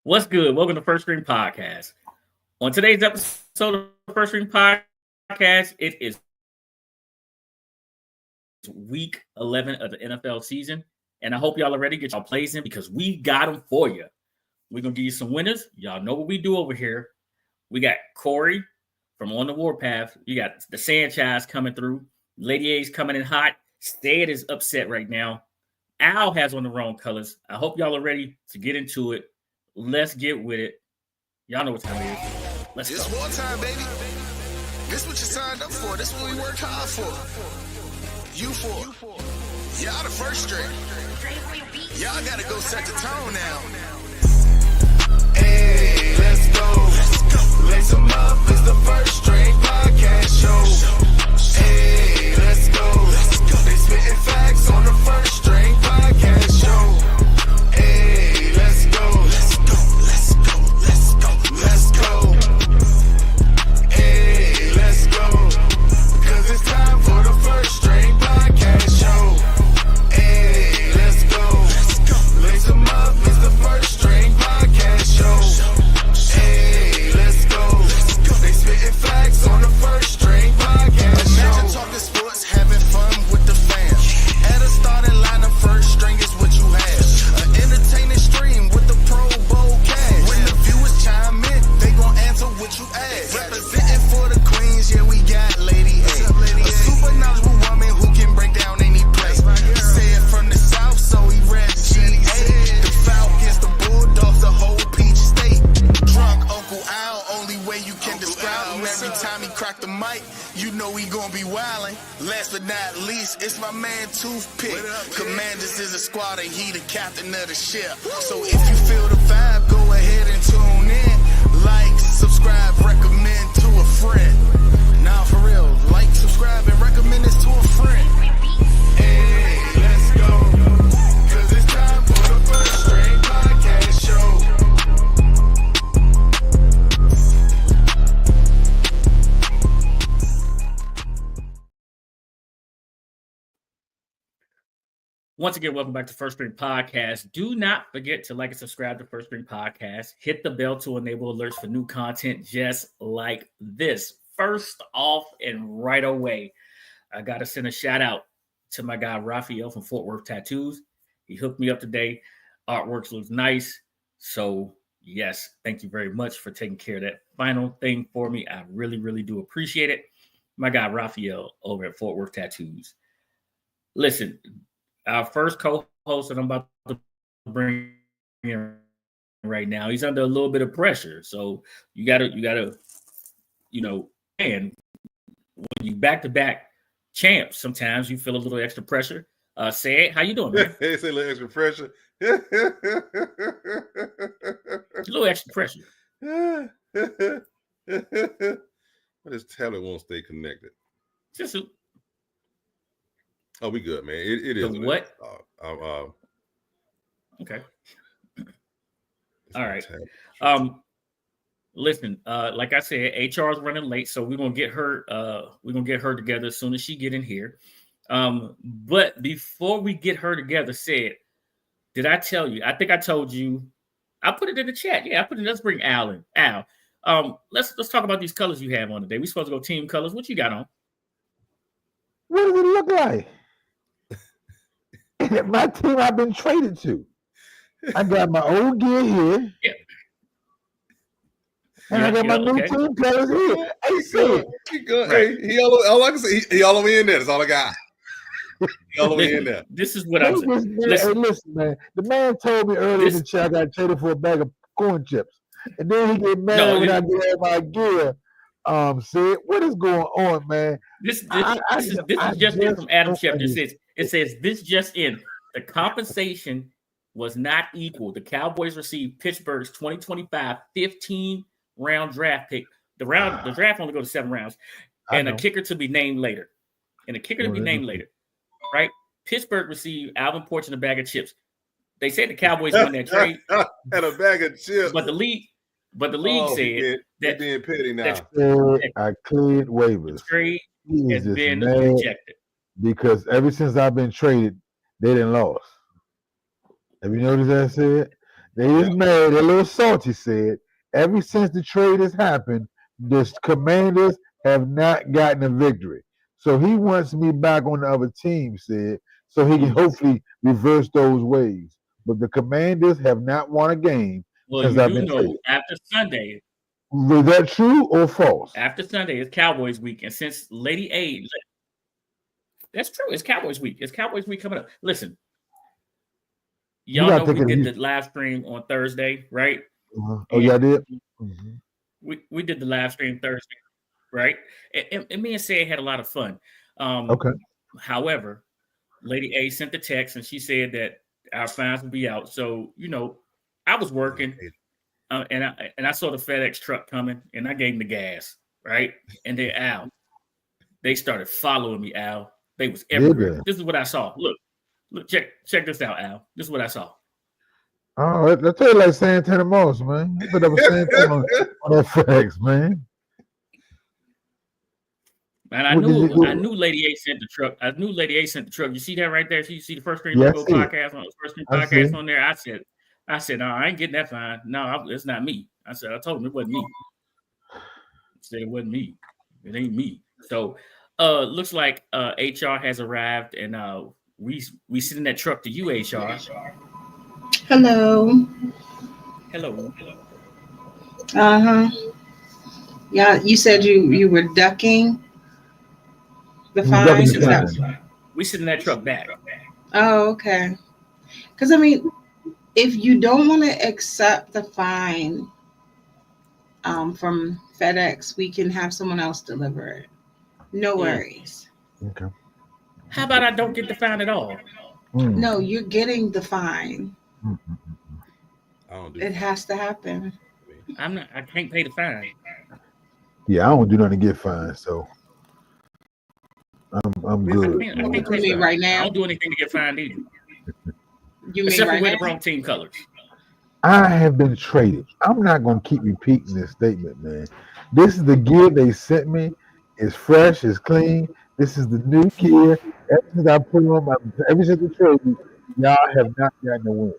What's good? Welcome to First String Podcast. On today's episode of First String Podcast, it is week 11 of the NFL season. And I hope y'all are ready to get y'all plays in because we got them for you. We're going to give you some winners. Y'all know what we do over here. We got Corey from On the Warpath. You got the Sanchez coming through. Lady A's coming in hot. Stead is upset right now. Al has on the wrong colors. I hope y'all are ready to get into it. Let's get with it. Y'all know what time it is. Let's go. It's wartime, baby. This what you signed up for. This what we worked hard for. You for. Y'all the first string. Y'all gotta go set the tone now. Hey, let's go. Lace them up. It's the First String Podcast show. Hey, let's go. They spitting facts on the First String Podcast show. Hey, let's go. Let's go. Hey, let's go. Cause it's time for the First String Podcast show. Hey, let's go. Lace them up. It's the First String Podcast show. Hey, let's go. They spitting facts on the First String Podcast show. Imagine talking sports, having fun with the fans. At a starting lineup, First String is what you have. An entertaining stream with the Pro Bowl cast. When the viewers chime in, they gon' answer what you ask. Representing for the Queens, yeah, we got Lady A. A super knowledgeable woman who can break down any play. Said from the South, so he rep GA. The Falcons, the Bulldogs, the whole Peach State. Drunk Uncle Al, only way you can describe him. Every time he crack the mic, you know he gon' be wildin'. Last but not least, it's my man Toothpick. Commanders is a squad and he the captain of the ship. So if you feel the vibe, go ahead and tune in. Like, subscribe, recommend to a friend. Nah, for real, like, subscribe, and recommend this to a friend. Hey, let's go. Cause it's time for the First String Podcast show. Once again, welcome back to First String Podcast. Do not forget to like and subscribe to First String Podcast. Hit the bell to enable alerts for new content just like this. First off and right away, I got to send a shout out to my guy Raphael from Fort Worth Tattoos. He hooked me up today. Artworks looks nice. So, yes, thank you very much for taking care of that final thing for me. I really, really do appreciate it. My guy Raphael over at Fort Worth Tattoos. Listen, our first co-host that I'm about to bring in right now, he's under a little bit of pressure. So you gotta, and when you back-to-back champs, sometimes you feel a little extra pressure. Say it. How you doing, man? It's a little extra pressure. A little extra pressure. But his talent won't stay connected. Just a, Oh, we good, man. It is. what? Okay. All right. Listen, like I said, HR is running late, so we're gonna get her. We're gonna get her together as soon as she get in here. But before we get her together, did I tell you? I think I told you. I put it in the chat. Yeah, I put it. Let's bring Al in. Al. Let's talk about these colors you have on today. We supposed to go team colors. What you got on? What does it look like? My team I've been traded to. I got my old gear here. Yeah. And I got my new team colors here. Hey, see Keep going. Right. Hey, all I can say, he all the way in there. That's all I got. He all the way in there. This is what I'm saying. Listen, man. The man told me earlier in the chat I got traded for a bag of corn chips. And then he get mad when I get all my gear. Sid, what is going on, man? This is just in from Adam Schefter. It says this just in. The compensation was not equal. The Cowboys received Pittsburgh's 2025 15-round draft pick. The draft only goes to 7 rounds, and a kicker to be named later. Right? Pittsburgh received Alvin Porch and a bag of chips. They said the Cowboys won that trade. And a bag of chips. But the league said that being petty now. I cleared waivers. The trade has been rejected. Because ever since I've been traded, they didn't lost. Have you noticed that, Sid? They just mad. They're a little salty. Said ever since the trade has happened, the Commanders have not gotten a victory. So he wants me back on the other team. Said so he can hopefully reverse those ways. But the Commanders have not won a game Well, since you I've do been know traded. after Sunday, Was that true or false? is Cowboys week, and since Lady A, that's true. It's Cowboys week. It's Cowboys week coming up. Listen, y'all know we did the live stream on Thursday, right? Oh, yeah, I did. Mm-hmm. We did the live stream Thursday, right? And me and Say had a lot of fun. Okay. However, Lady A sent the text and she said that our fines would be out. So I was working, and I saw the FedEx truck coming, and I gave them the gas, right? And then Al, they started following me. Al, they was everywhere. This is what I saw. Look, check this out, Al. This is what I saw. Oh, I tell you like Santana Moss, man. I put up a Santana on that FedEx, man. And I knew Lady A sent the truck. You see that right there? You see the First String Logo podcast on the First String podcast on there? I said, no, I ain't getting that fine. No, it's not me. I told him it wasn't me. I said it wasn't me. It ain't me. So looks like HR has arrived, and we sit in that truck to you, HR. Hello. Yeah, you said you were ducking the fine. We sit in that truck back. Oh, okay. Because I mean, if you don't want to accept the fine from FedEx, we can have someone else deliver it. No worries. Okay. How about I don't get the fine at all? No, you're getting the fine. It has to happen. I can't pay the fine. Yeah, I don't do nothing to get fined, so I'm good. I mean, right now? I don't do anything to get fined either. Except for wear the wrong team colors. I have been traded. I'm not going to keep repeating this statement, man. This is the gear they sent me. It's fresh. It's clean. This is the new gear. Ever since I put on ever since the trade, y'all have not gotten a win.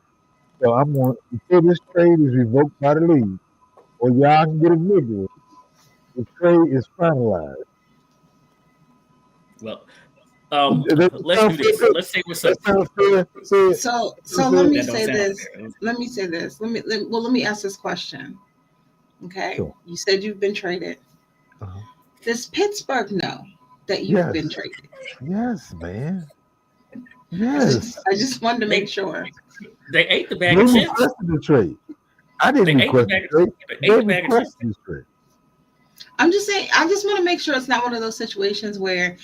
So I'm going until this trade is revoked by the league, or y'all can get a victory. The trade is finalized. Well, let's do this. Let's say what's up. So let me say this. Let me ask this question. Okay, sure. You said you've been traded. Uh-huh. Does Pittsburgh know that you've been traded? Yes, man. Yes. I just wanted to make sure. They ate the bag of chips. The trade. I didn't request the trade. I'm just saying, I just want to make sure it's not one of those situations where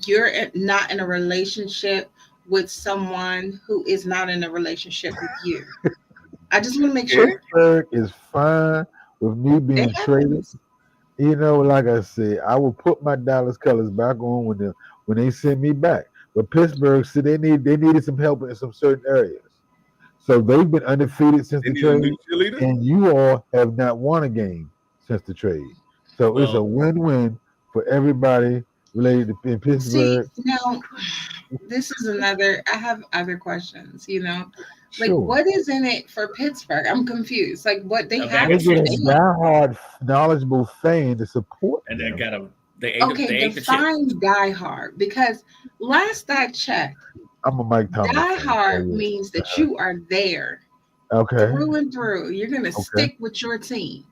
you're not in a relationship with someone who is not in a relationship with you. I just want to make sure. Pittsburgh is fine with me being traded. You know, like I said, I will put my Dallas colors back on when they send me back. But Pittsburgh said they needed some help in some certain areas. So they've been undefeated since the trade, and you all have not won a game since the trade. So it's a win-win for everybody related to in Pittsburgh. See, now, this is I have other questions, Like, what is in it for Pittsburgh? I'm confused. Like, what they have? They get a diehard, knowledgeable fan to support and them. Define diehard, because last I checked, I'm a Mike Thomas. Diehard means that you are there. Okay. Through and through. You're going to stick with your team.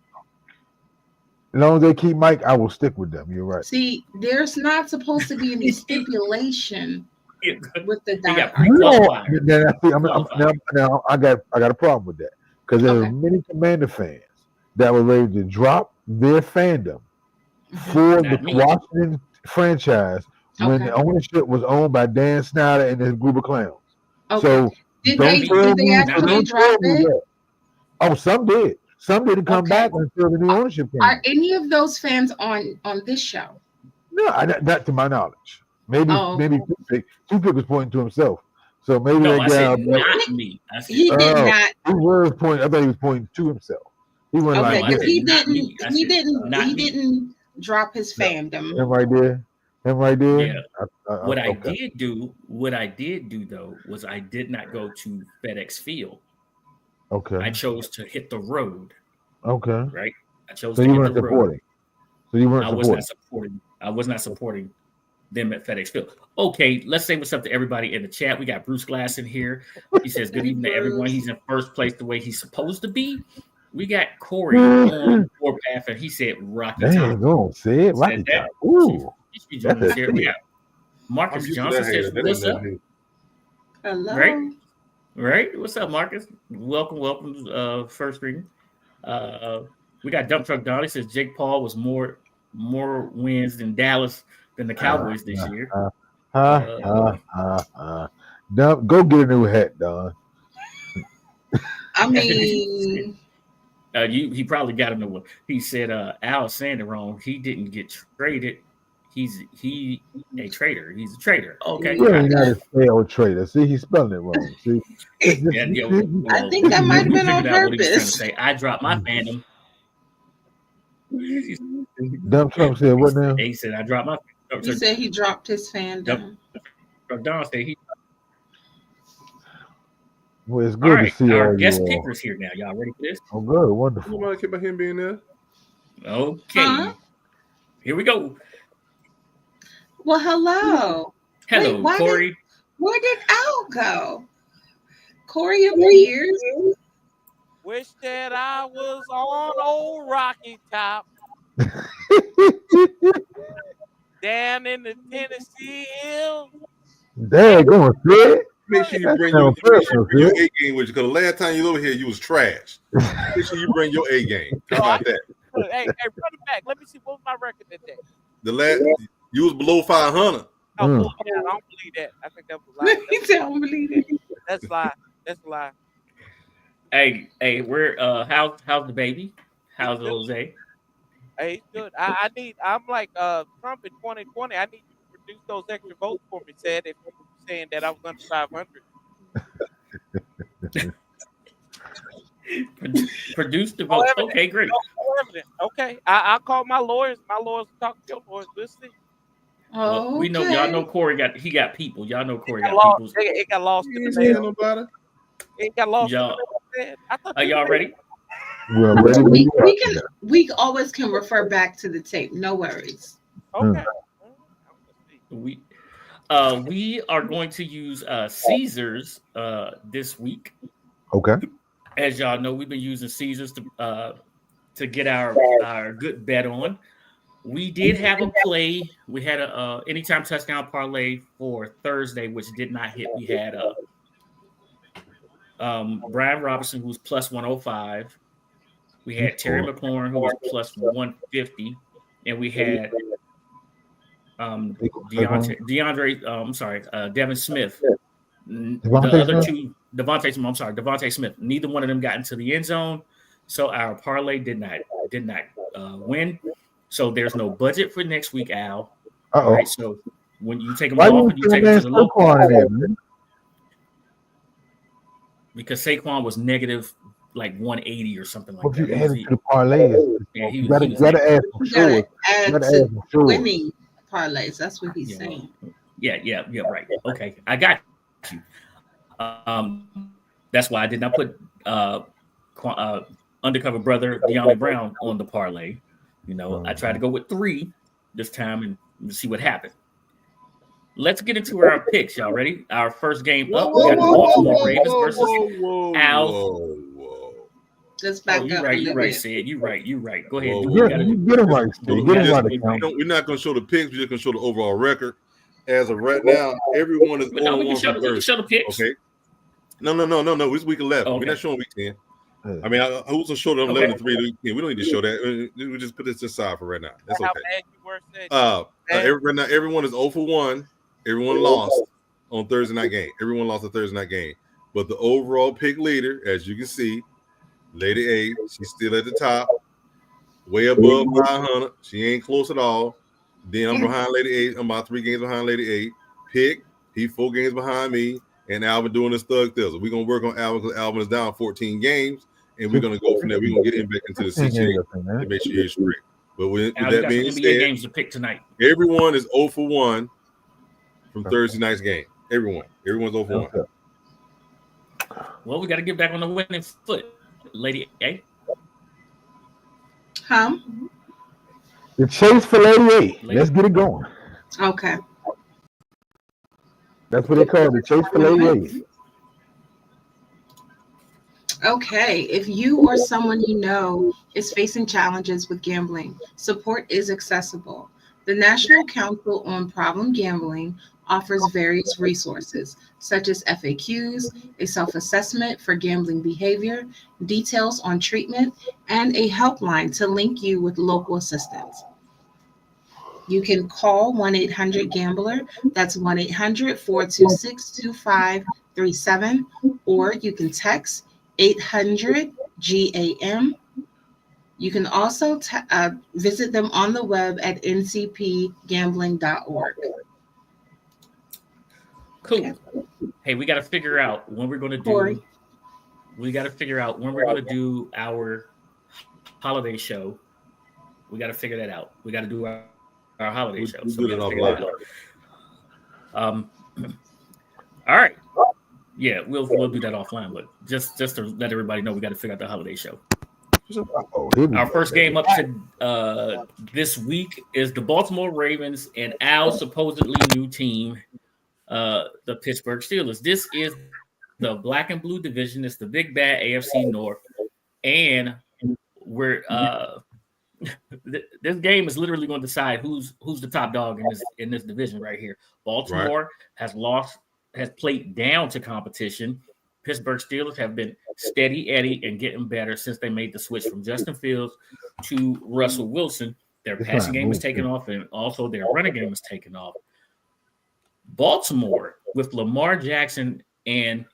As long as they keep Mike, I will stick with them. You're right. See, there's not supposed to be any stipulation with the diehard. Now I got a problem with that, because there are many Commander fans that were ready to drop their fandom for the Washington franchise when the ownership was owned by Dan Snyder and his group of clowns. Okay. So did they actually drop it? Oh, some did. Some didn't come back until the new ownership came. Are any of those fans on this show? No, not to my knowledge. Maybe Toothpick was pointing to himself. So maybe that guy. Not me. He did not. He was pointing. I thought he was pointing to himself. He wasn't he didn't drop his fandom. Him right there. Yeah. What I did do though was I did not go to FedEx Field. Okay. I chose to hit the road. Okay. Right. I chose so to you hit weren't the supporting. road. So you weren't supporting. I was not supporting them at FedEx Field. Okay, let's say what's up to everybody in the chat. We got Bruce Glass in here. He says, "Good evening to everyone." He's in first place the way he's supposed to be. We got Corey on Warpath, and he said, "Rocky Top." Go say it, Rocky Top. Ooh, that's we got Marcus Johnson says, "What's up?" Hello. Right. What's up, Marcus? Welcome. First reading. We got Dump Truck Donnie says Jake Paul was more wins than Dallas than the Cowboys this year. Dump, go get a new hat, Don. I mean, he probably got a new one. He said Al saying it wrong. He didn't get traded. He's a trader. He's a trader. Okay. Really not a failed trader. See, he's spelling it wrong. See, I think that might have been on purpose. I dropped my fandom. Dump Trump said what now? He said I dropped my. He said he dropped his fandom. Don said he. Well, it's good to see our guest pickers here now. Y'all ready for this? Oh, good, wonderful. You want to keep about him being there? Okay, here we go. Well, hello. Hello, wait, Corey. Where did Al go? Corey appears. Wish that I was on old Rocky Top. Down in the Tennessee hills. There, go on, Fred. Make sure you bring your A game with you, because the last time you over here, you was trash. Make sure you bring your A game. How about that? Hey, run it back. Let me see what was my record that day. The last you was below 500. I don't believe that. I think that was a lie. He said, I don't believe it. That's a lie. That's a lie. Hey, we're how's the baby? How's Jose? Hey, good. I'm like Trump in 2020. I need you to produce those extra votes for me. Said if people were saying that I was under 500. Produce the votes. Okay, great. Okay, I'll call my lawyers. My lawyers will talk to your lawyers. We'll see. Oh, we know y'all know Corey got people. Y'all know Corey got people. It got lost in the mail. It got lost. Y'all, are y'all ready? Well, ready. We always can refer back to the tape. No worries. Okay. We are going to use Caesars this week. Okay. As y'all know, we've been using Caesars to get our good bet on. We did have a play. We had a anytime touchdown parlay for Thursday, which did not hit. We had Brian Robinson, who was plus 105. We had Terry McLaurin, who was plus 150, and we had Devin Smith. Devontae Smith. Neither one of them got into the end zone, so our parlay did not win. So there's no budget for next week, Al. All right, so when you take them off, and you take them to the local. Because Saquon was negative like 180 or something like that. You added to the parlays. Yeah, you gotta add some short. Add to winning parlays. That's what he's saying. Yeah, right. Okay, I got you. That's why I did not put undercover brother De'Ami Brown on the parlay. You know, I tried to go with 3 this time and see what happened. Let's get into our picks. Y'all ready? Our first game up. We got the Baltimore Ravens versus Al. Just back up. You're right, Sid. You're right. Go ahead. Get him right. We're not going to show the picks. We're just going to show the overall record. As of right now, everyone is on one from Thursday. Show the picks. Okay. No. It's week 11. Okay. We're not showing week 10. I mean, I was going to show them 11 to 3 week 10. We don't need to show that. We just put this aside for right now. That's okay. Right now, everyone is 0 for 1. Everyone lost on Thursday night game. Everyone lost the Thursday night game. But the overall pick leader, as you can see, Lady A, she's still at the top, way above 500. She ain't close at all. Then I'm behind Lady A. I'm about 3 games behind Lady A. Pick, he 4 games behind me, and Alvin doing this thug thizzle. We're going to work on Alvin because Alvin is down 14 games, and we're going to go from there. We're going to get him back into the CJ to make sure he's straight. But with that being said, games to pick tonight. Everyone is 0 for 1 from Thursday night's game. Everyone's 0 for 1. Well, we got to get back on the winning foot, Lady A. Huh? The chase for Lady A. Let's get it going. Okay. That's what they call it, the chase for Lady A. Okay. If you or someone you know is facing challenges with gambling, support is accessible. The National Council on Problem Gambling offers various resources, such as FAQs, a self-assessment for gambling behavior, details on treatment, and a helpline to link you with local assistance. You can call 1-800-GAMBLER, that's 1-800-426-2537, or you can text 800-GAM. You can also visit them on the web at ncpgambling.org. Cool. Okay. Hey, we got to figure out when we're going to do. Corey. We got to figure out when we're going to do our holiday show. We got to figure that out. We got to do our holiday show. So we got to figure that out. All right. Yeah, we'll do that offline, but just to let everybody know, we got to figure out the holiday show. Our first game up to this week is the Baltimore Ravens and Al's supposedly new team, the Pittsburgh Steelers. This is the black and blue division. It's the big bad AFC North, and we're this game is literally going to decide who's the top dog in this division right here. Baltimore has played down to competition. Pittsburgh Steelers have been steady Eddie and getting better since they made the switch from Justin Fields to Russell Wilson. Their passing game is taking off, and also their running game is taking off. Baltimore, with Lamar Jackson and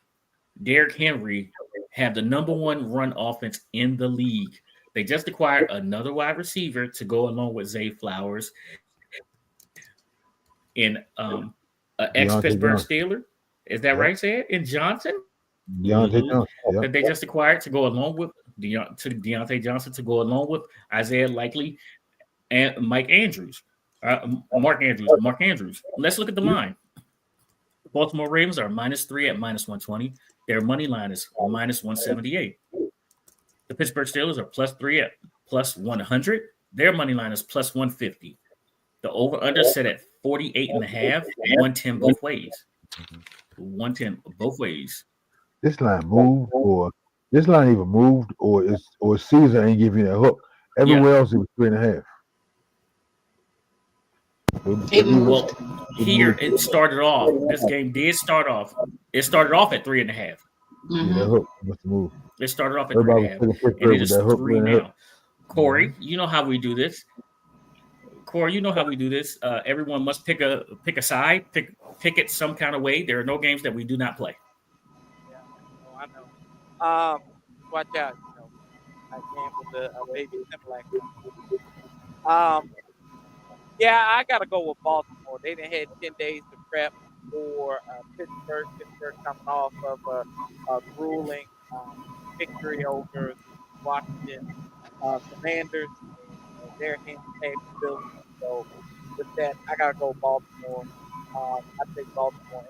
Derrick Henry, have the number one run offense in the league. They just acquired another wide receiver to go along with Zay Flowers and ex-Pittsburgh Steeler. Is that right, Zay? And Johnson? Deontay Johnson. Yep. That they just acquired to go along with Deontay Johnson to go along with Isaiah Likely and Mark Andrews. Mark Andrews. Let's look at the line. The Baltimore Ravens are -3 at -120. Their money line is -178. The Pittsburgh Steelers are +3 at +100. Their money line is +150. The over/under set at 48.5. 110 both ways. 110 both ways. This line moved, or this line even moved, or Caesar ain't giving you that hook. Everywhere else it was 3.5. Well, here it started off. This game did start off. It started off at 3.5. Yeah, that hook must move. It started off at 3.5, and it is 3 now. Corey, you know how we do this. Everyone must pick a side, pick it some kind of way. There are no games that we do not play. I know. Watch out. I gambled a baby Similac. Yeah, I got to go with Baltimore. They done had 10 days to prep for Pittsburgh. Pittsburgh coming off of a grueling victory over Washington Commanders. Their hands capability. So with that, I got to go Baltimore. I think Baltimore.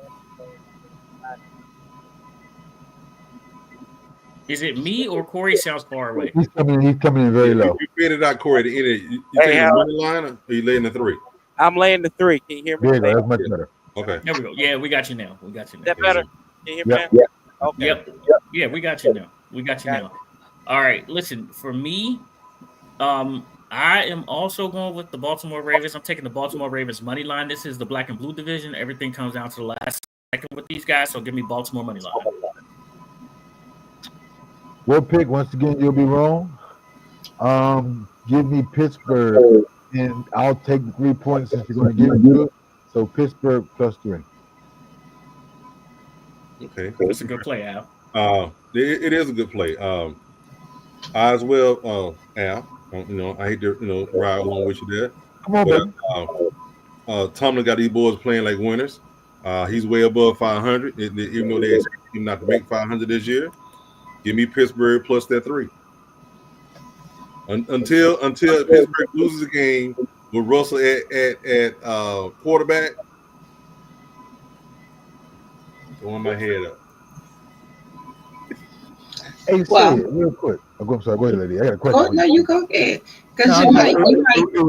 Is it me or Corey sounds far away? He's coming in very low. You figured it out, Corey. You taking the money line, or are you laying the 3? I'm laying the 3. Can you hear me? Yeah, that's much better. Okay. There we go. Yeah, we got you now. Is that better? Can you hear me now? Yeah. Okay. Yep. Yeah, we got you now. All right. Listen, for me, I am also going with the Baltimore Ravens. I'm taking the Baltimore Ravens money line. This is the black and blue division. Everything comes down to the last second with these guys. So give me Baltimore money line. We'll pick once again. You'll be wrong. Give me Pittsburgh, and I'll take the 3 points since you're going to give it good. So Pittsburgh +3. Okay, that's a good play, Al. It is a good play. I as well, Al. I hate to ride along with you there. Come on, baby. Tomlin got these boys playing like winners. He's way above 500, even though they expect him not to make 500 this year. Give me Pittsburgh plus that 3. Until Pittsburgh loses a game with Russell at quarterback. Throwing my head up. Hey, say it real quick. I'm sorry. Go ahead, lady. I got a question. Oh, no, you go ahead. Because you might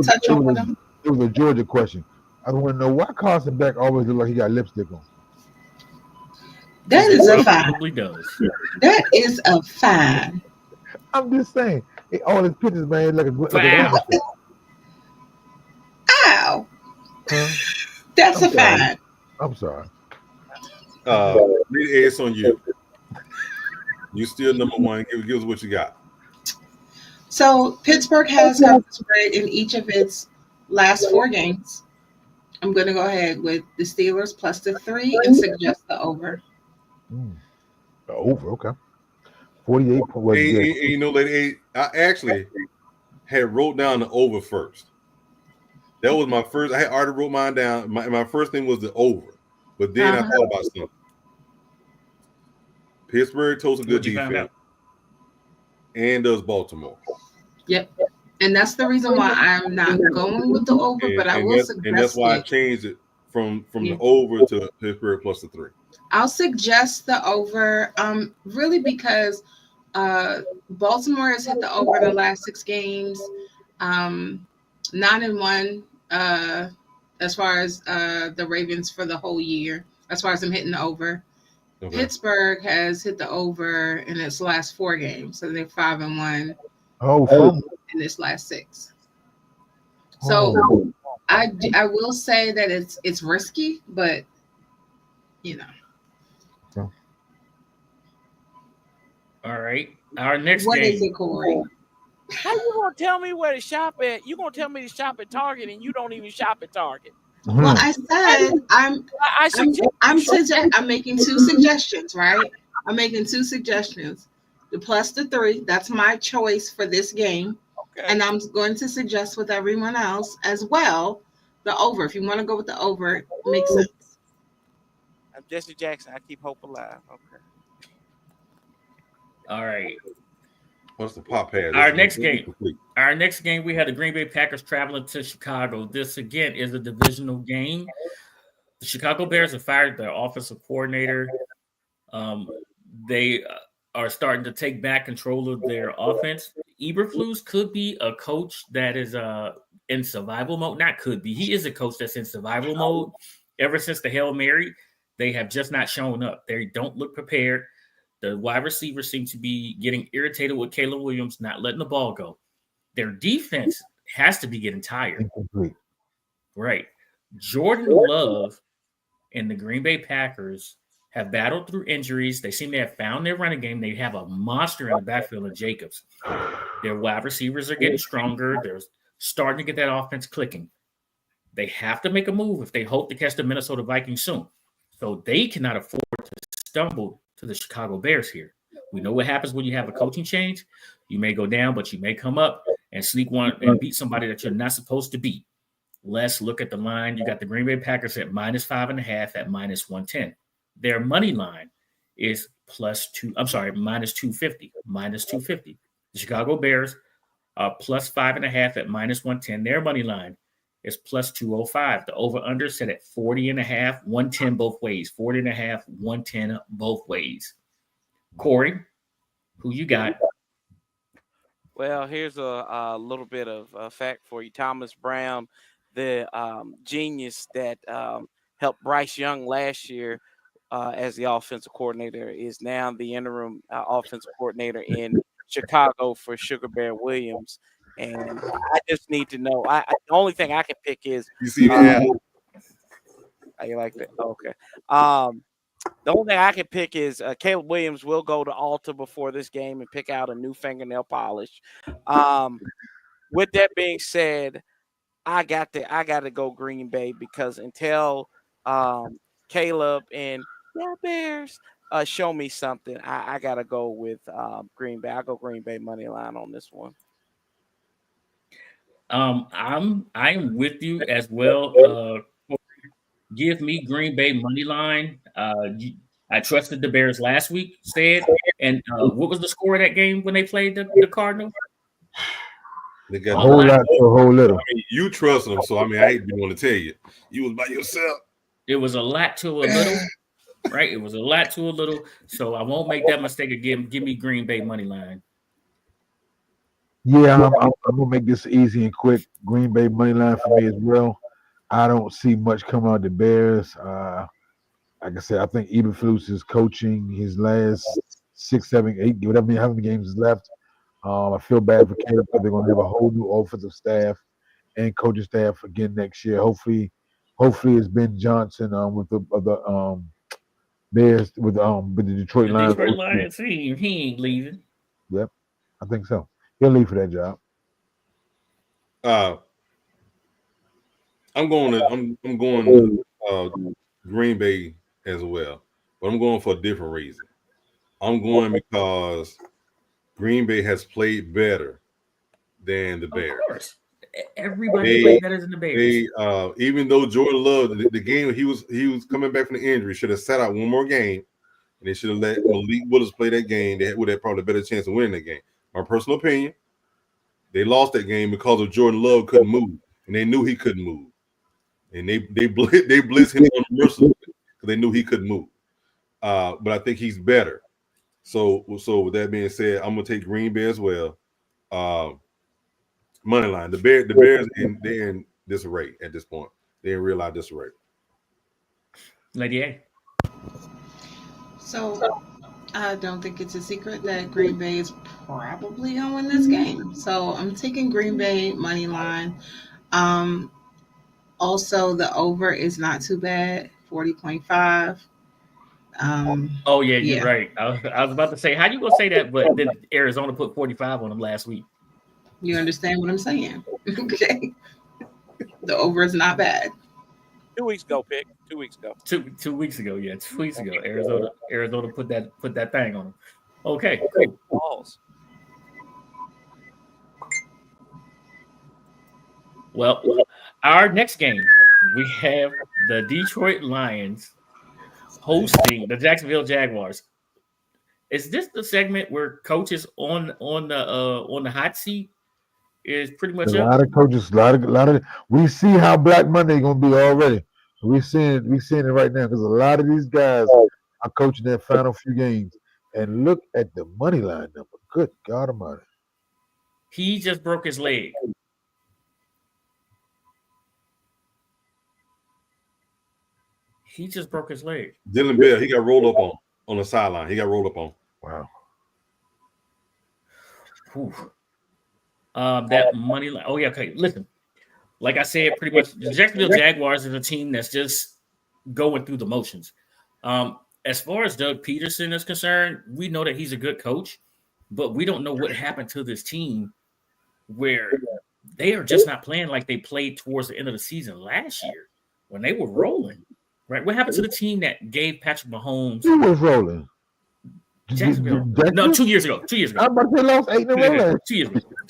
touch on them. It was a Georgia question. I want to know why Carson Beck always look like he got lipstick on. That is a fine. Does. That is a fine. I'm just saying. All his pictures, man, like a Ow. That's a fine. I'm sorry. Lady A, it's on you. You still number one. Give us what you got. So Pittsburgh has got the spread in each of its last 4 games. I'm going to go ahead with the Steelers plus the 3 and suggest the over. The over, okay. 48 points. You know, Lady A, I actually had wrote down the over first. That was my first. I had already wrote mine down. My first thing was the over, but then I thought about something. Pittsburgh toes a good defense, and does Baltimore. Yep, and that's the reason why I'm not going with the over. But I will suggest, and that's why I changed it from the over to Pittsburgh plus the 3. I'll suggest the over, really because Baltimore has hit the over in the last 6 games, 9-1 as far as the Ravens for the whole year. As far as I'm hitting the over. Okay. Pittsburgh has hit the over in its last 4 games, so they're 5-1. In its last 6. So I will say that it's risky, but you know. All right, our next what game. Is it, Corey? How you gonna tell me where to shop at? You gonna tell me to shop at Target, and you don't even shop at Target. Well, I said I'm making 2 suggestions, right? I'm making 2 suggestions. The plus the 3, that's my choice for this game. Okay. And I'm going to suggest with everyone else as well, the over. If you want to go with the over, it makes sense. I'm Jesse Jackson. I keep hope alive. Okay. All right. What's the pop pad? Our next game, we had the Green Bay Packers traveling to Chicago. This again is a divisional game. The Chicago Bears have fired their offensive coordinator. They are starting to take back control of their offense. Eberflus could be a coach that is in survival mode. Not could be. He is a coach that's in survival mode. Ever since the Hail Mary, they have just not shown up. They don't look prepared. The wide receivers seem to be getting irritated with Caleb Williams not letting the ball go. Their defense has to be getting tired. Right. Jordan Love and the Green Bay Packers have battled through injuries. They seem to have found their running game. They have a monster in the backfield of Jacobs. Their wide receivers are getting stronger. They're starting to get that offense clicking. They have to make a move if they hope to catch the Minnesota Vikings soon. So they cannot afford to stumble to the Chicago Bears here. We know what happens when you have a coaching change. You may go down, but you may come up and sneak one and beat somebody that you're not supposed to beat. Let's look at the line. You got the Green Bay Packers at -5.5 at -110. Their money line is -250. -250. The Chicago Bears are +5.5 at -110. Their money line is +205. The over-under set at 40.5, 110 both ways. 40.5, 110 both ways. Corey, who you got? Well, here's a little bit of fact for you. Thomas Brown, the genius that helped Bryce Young last year as the offensive coordinator, is now the interim offensive coordinator in Chicago for Sugar Bear Williams. And I just need to know. The only thing I can pick is you see that. How you like that? Okay. The only thing I can pick is Caleb Williams will go to Ulta before this game and pick out a new fingernail polish. With that being said, I got to go Green Bay, because until Caleb and Bears show me something, I got to go with Green Bay. I go Green Bay money line on this one. I'm with you as well. Give me Green Bay money line. I trusted the Bears last week, said. And what was the score of that game when they played the Cardinals? They got a whole lot to a whole little. I mean, you trust them, so I ain't even want to tell you. You was by yourself. It was a lot to a little. Right? It was a lot to a little. So I won't make that mistake again. Give me Green Bay money line. Yeah, I'm gonna make this easy and quick. Green Bay money line for me as well. I don't see much coming out of the Bears. Like I said, I think Eberflus is coaching his last 6, 7, 8, whatever how many games is left. I feel bad for Caleb because they're gonna have a whole new offensive staff and coaching staff again next year. Hopefully it's Ben Johnson with the Bears with the Detroit Lions. Detroit Lions, he ain't leaving. Yep, I think so. He'll leave for that job. I'm going Green Bay as well, but I'm going for a different reason. I'm going because Green Bay has played better than the Bears. Of course. Everybody played better than the Bears. Even though Jordan Love, the game he was coming back from the injury, should have sat out one more game, and they should have let Malik Willis play that game. They would have probably a better chance of winning that game. My personal opinion, they lost that game because of Jordan Love couldn't move, and they knew he couldn't move, and they blitzed him unmercifully because they knew he couldn't move. But I think he's better. So with that being said, I'm gonna take Green Bay as well. Money line. The Bears they're in disarray at this point. They're in real life disarray. Lady A. So I don't think it's a secret that Green Bay is probably gonna win this game. So I'm taking Green Bay money line. Also the over is not too bad, 40.5. Oh yeah, you're right. I was about to say, how you gonna say that? But then Arizona put 45 on them last week. You understand what I'm saying? Okay. The over is not bad. 2 weeks ago, pick. 2 weeks ago. 2 weeks ago, yeah. 2 weeks ago. Arizona put that thing on them. Okay, cool. Balls. Well, our next game, we have the Detroit Lions hosting the Jacksonville Jaguars. Is this the segment where coaches on the hot seat? Is pretty much a lot of coaches, a lot of. We see how Black Monday gonna be already. We seeing it right now because a lot of these guys are coaching their final few games. And look at the money line number. Good God Almighty! He just broke his leg. Dylan Bell, he got rolled up on the sideline. He got rolled up on. Wow. Whew. That money line. Oh yeah, okay. Listen, like I said, pretty much the Jacksonville Jaguars is a team that's just going through the motions. As far as Doug Peterson is concerned, we know that he's a good coach, but we don't know what happened to this team where they are just not playing like they played towards the end of the season last year when they were rolling. Right? What happened to the team that gave Patrick Mahomes? Who was rolling? Jacksonville. No, 2 years ago. 2 years ago. I'm about to say lost 8 in a row. 2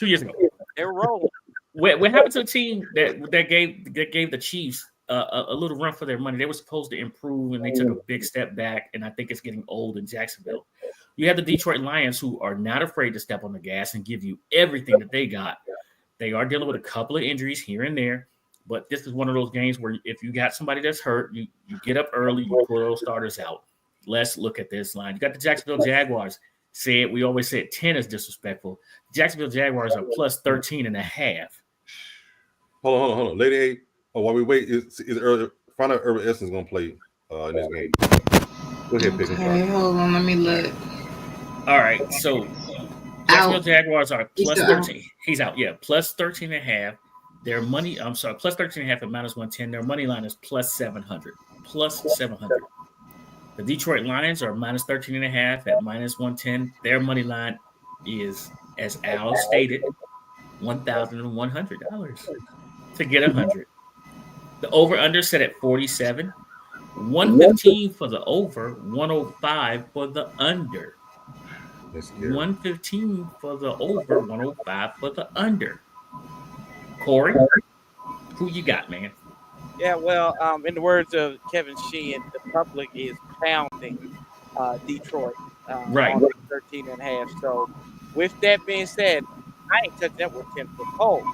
years ago. They were rolling. What happened to the team that gave the Chiefs a little run for their money? They were supposed to improve, and they took a big step back. And I think it's getting old in Jacksonville. You have the Detroit Lions, who are not afraid to step on the gas and give you everything that they got. They are dealing with a couple of injuries here and there, but this is one of those games where if you got somebody that's hurt, you get up early, you pull those starters out. Let's look at this line. You got the Jacksonville Jaguars. We always said 10 is disrespectful. Jacksonville Jaguars are plus 13.5. Hold on. Lady A. Oh, while we wait, is early. Find out Urban Essence going to play in this game. Go ahead, pick him. Okay, hold on. Let me look. All right. So Jacksonville Jaguars are plus 13. He's out. Yeah, plus 13.5. Their money, I'm sorry, plus 13.5 at minus 110. Their money line is plus 700. Plus 700. The Detroit Lions are minus 13.5 at minus 110. Their money line is, as Al stated, $1,100 to get 100. The over-under set at 47. 115 for the over, 105 for the under. 115 for the over, 105 for the under. Corey, who you got, man? Yeah, well, in the words of Kevin Sheehan, the public is pounding Detroit right. on 13.5. So, with that being said, I ain't touching that with 10-foot pole.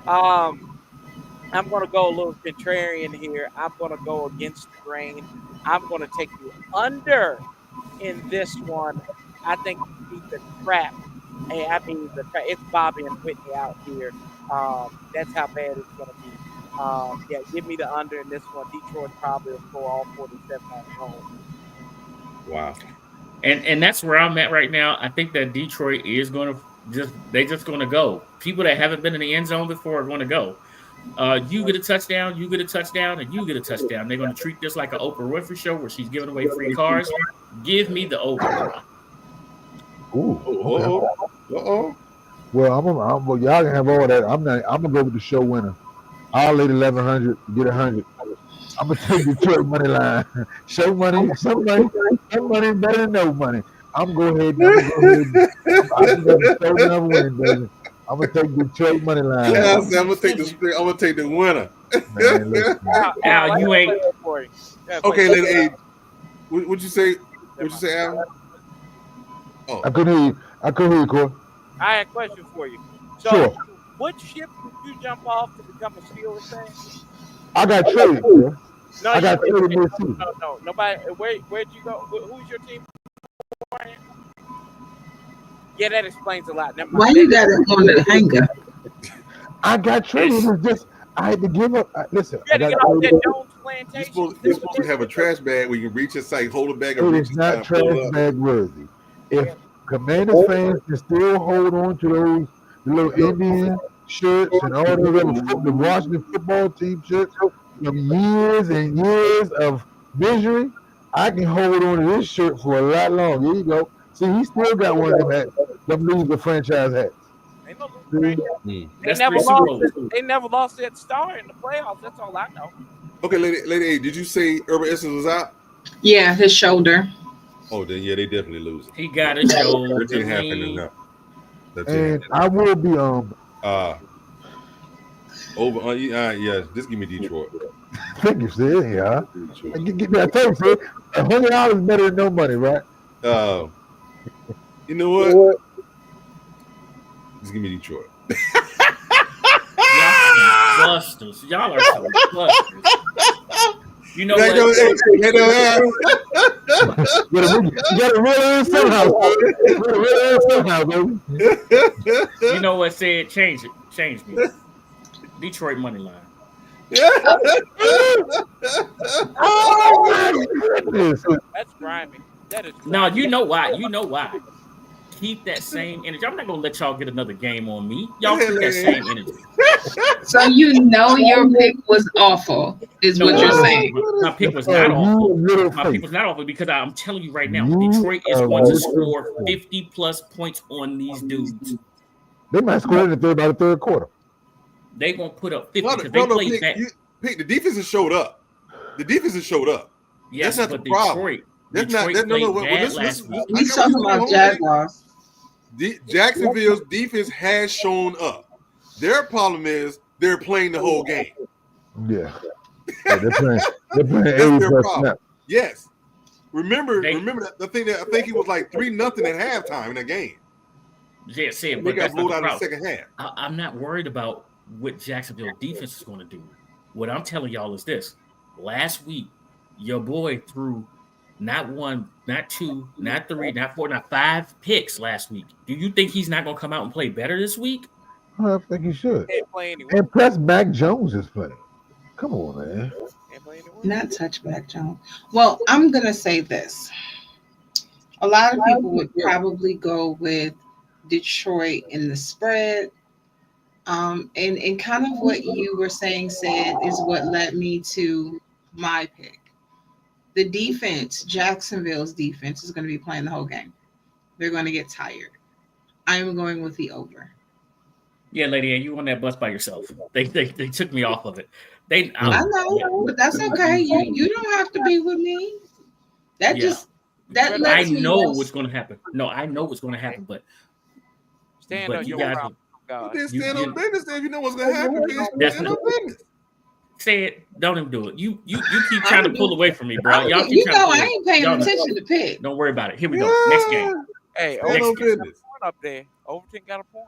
I'm going to go a little contrarian here. I'm going to go against the grain. I'm going to take you under in this one. I think you beat the crap. Hey, I mean, it's Bobby and Whitney out here. That's how bad it's going to be. Yeah, give me the under in this one. Detroit probably will score all 47 at home. Wow. And that's where I'm at right now. I think that Detroit is going to just going to go. People that haven't been in the end zone before are going to go. You get a touchdown, you get a touchdown, and you get a touchdown. They're going to treat this like an Oprah Winfrey show where she's giving away free cars. Give me the over. Ooh. Uh-oh. Well, well, y'all can have all that. I'm gonna go with the show winner. I'll lay 1,100, get 100. I'm gonna take Detroit money line. Show money, some money better than no money. I'm gonna go ahead. I'm gonna show number win, baby. I'm gonna take Detroit money line. Yeah, I'm gonna take the winner. Man, Al, you ain't. Okay, Lady A. What'd you say? What'd you say, Al? Oh. I couldn't hear you, Corey. I had a question for you. So, sure. What ship did you jump off to become a Steelers fan? I got traded, bro. No, I got traded mid-season. No, nobody. Where'd you go? Who's your team? Yeah, that explains a lot. Why you got it on the hanger? I got traded. It was just I had to give up. Listen, you had to get off that Jones plantation. You're supposed to have a trash bag where you can reach inside, hold it back. It is not trash bag worthy. If Commanders fans can still hold on to those little Indian shirts and all those the Washington football team shirts from years and years of misery, I can hold on to this shirt for a lot longer. Here you go. See, he still got one of them hats. Them lose the franchise hats. They never lost that star in the playoffs. That's all I know. Okay, Lady A, did you say Urban Essence was out? Yeah, his shoulder. Oh, then yeah, they definitely lose. He got a shoulder. 13.5 enough. And I will be over. Yeah, just give me Detroit. Thank you, sir. Yeah. Get me. I tell you, sir, $100 is better than no money, right? You know what? Just give me Detroit. Y'all are some busters. You know what? You gotta reel in somehow, baby. You know what? Said change it. Change me. Detroit money line. Oh my goodness. That's grimy. That is grimy. No, you know why? You know why? Keep that same energy. I'm not gonna let y'all get another game on me. Y'all keep that same energy. So you know your pick was awful, is what you're saying. My pick was not awful. My pick was not awful because I'm telling you right now, Detroit is going to score 50 plus points on these dudes. They might score in by the third quarter. They gonna put up 50 because they played that. The defense has showed up. Yes, that's not but the problem. Detroit. That's Detroit not. He's talking about Jaguars. Jacksonville's defense has shown up. Their problem is they're playing the whole game. Yeah, they're playing 80%. Yes. Remember the thing that I think he was like 3-0 at halftime in the game. Yeah, said, they but got blown out in the second half. I'm not worried about what Jacksonville defense is going to do. What I'm telling y'all is this: last week, your boy threw not one, not two, not three, not four, not 5 picks last week. Do you think he's not going to come out and play better this week? I think he should. And plus, Mac Jones is playing. Come on, man. Not touch Mac Jones. Well, I'm going to say this. A lot of people would probably go with Detroit in the spread. And kind of what you were saying, Sid, is what led me to my pick. The defense, Jacksonville's defense, is going to be playing the whole game. They're going to get tired. I'm going with the over. Yeah, Lady A, you on that bus by yourself. They took me off of it. I know, but that's okay. You don't have to be with me. That lets me know what's going to happen. No, I know what's going to happen, but stand on your ground. Stand on business if you know what's going to happen. Stand on business. Say it. Don't even do it. You keep trying to pull away from me, bro. Y'all keep you know I ain't paying attention to pick. Don't worry about it. Here we go. Next game. Hey, Overton got a point up there. Overton got a point.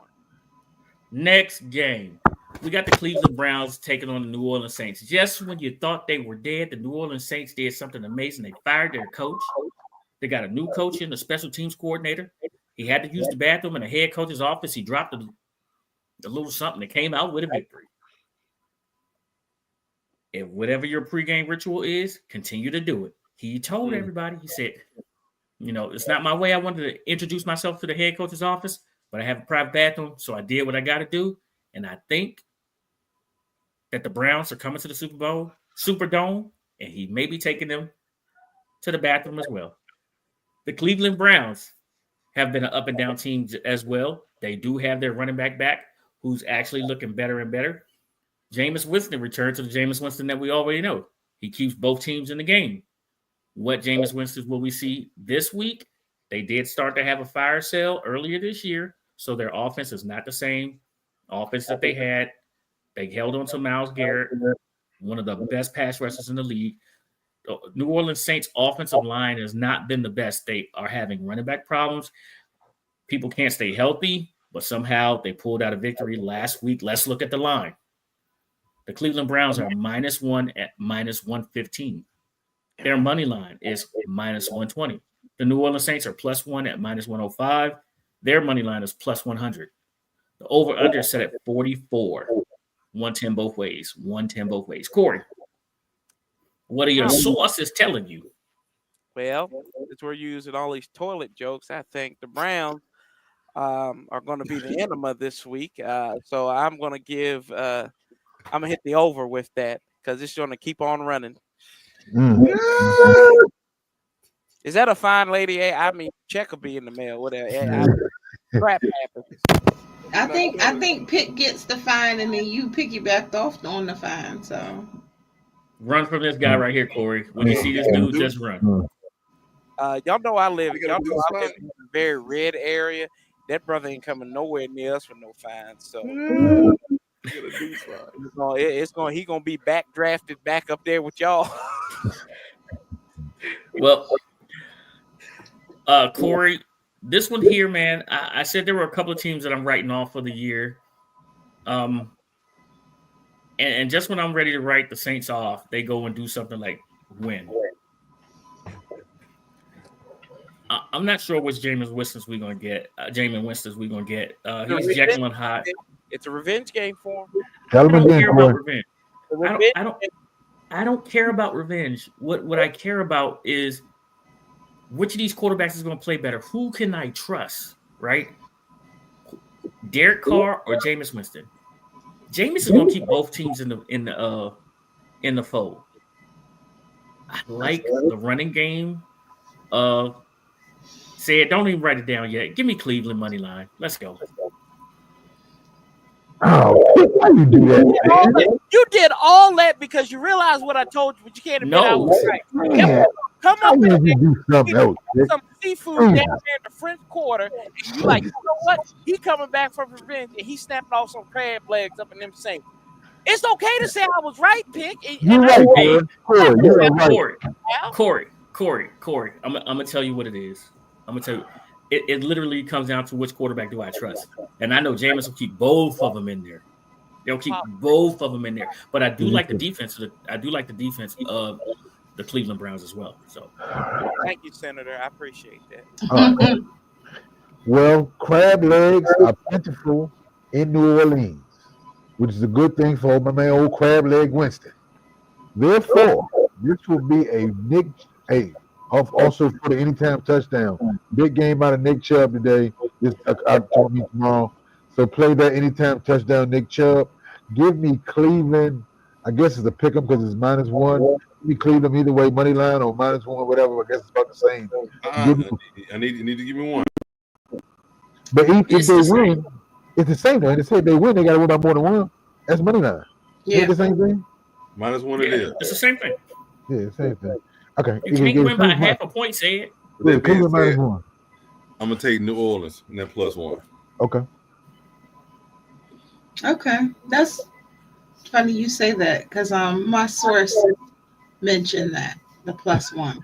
Next game. we got the Cleveland Browns taking on the New Orleans Saints. Just when you thought they were dead, the New Orleans Saints did something amazing. They fired their coach. They got a new coach in, the special teams coordinator. He had to use the bathroom in the head coach's office. He dropped a little something that came out with a victory. And whatever your pregame ritual is, continue to do it. He told everybody, he said, it's not my way. I wanted to introduce myself to the head coach's office, but I have a private bathroom, so I did what I got to do. And I think that the Browns are coming to the Superdome, and he may be taking them to the bathroom as well. The Cleveland Browns have been an up and down team as well. They do have their running back, who's actually looking better and better. Jameis Winston returned to the Jameis Winston that we already know. He keeps both teams in the game. What Jameis Winston will we see this week? They did start to have a fire sale earlier this year, so their offense is not the same offense that they had. They held on to Myles Garrett, one of the best pass rushers in the league. The New Orleans Saints offensive line has not been the best. They are having running back problems. People can't stay healthy, but somehow they pulled out a victory last week. Let's look at the line. The Cleveland Browns are -1 at -115. Their money line is -120. The New Orleans Saints are +1 at -105. Their money line is +100. The over-under is set at 44. 110 both ways. 110 both ways. Corey, what are your sources telling you? Well, since we're using all these toilet jokes, I think the Browns are going to be the enema this week. So I'm going to give I'm going to hit the over with that because it's going to keep on running. Is that a fine lady? I mean, check will be in the mail. Whatever. Crap happens. I think Pitt gets the fine, and then you piggybacked off on the fine. So run from this guy right here, Corey. When you see this dude, just run. Y'all know I live in a very red area. That brother ain't coming nowhere near us with no fines. So he's gonna be back drafted back up there with y'all. Well, Corey, this one here, man, I said there were a couple of teams that I'm writing off for the year. And just when I'm ready to write the Saints off, they go and do something like win. I'm not sure which Jameis Winston's we're going to get. He's Jekyll and Hyde. It's a revenge game for him. I don't care about revenge. I don't care about revenge. What I care about is which of these quarterbacks is going to play better. Who can I trust, right? Derek Carr or Jameis Winston? Jameis is going to keep both teams in the fold. I like the running game. Say it. Don't even write it down yet. Give me Cleveland money line. Let's go. Oh, why you do that? You did all that because you realized what I told you, but you can't admit I was right. Man, come up with do something else. Some seafood down there in the French Quarter, and you like, you know what? He coming back from revenge, and he snapping off some crab legs up in them Saints. It's okay to say I was right, Pick. You're right, Corey. I'm gonna tell you what it is. I'm gonna tell you. It literally comes down to which quarterback do I trust, and I know Jameis will keep both of them in there. They'll keep both of them in there. But I do like the defense. I do like the defense of the Cleveland Browns as well. So, thank you, Senator. I appreciate that. Well, crab legs are plentiful in New Orleans, which is a good thing for my man old crab leg Winston. Therefore, this will be also for the anytime touchdown. Big game out of Nick Chubb today. This told me tomorrow. So play that anytime touchdown, Nick Chubb. Give me Cleveland. I guess it's a pick 'em because it's -1. Give me Cleveland either way, money line or -1, whatever. I guess it's about the same. I need to give me one. But if they win, it's the same though. And they say if they win, they got to win by more than one. That's money line. Yeah, the same thing. -1 it is. It's the same thing. Yeah, same thing. Okay. You can't win by half a point, say it. Yeah, Cleveland -1. I'm gonna take New Orleans and that +1. Okay, that's funny you say that because my source mentioned that the +1.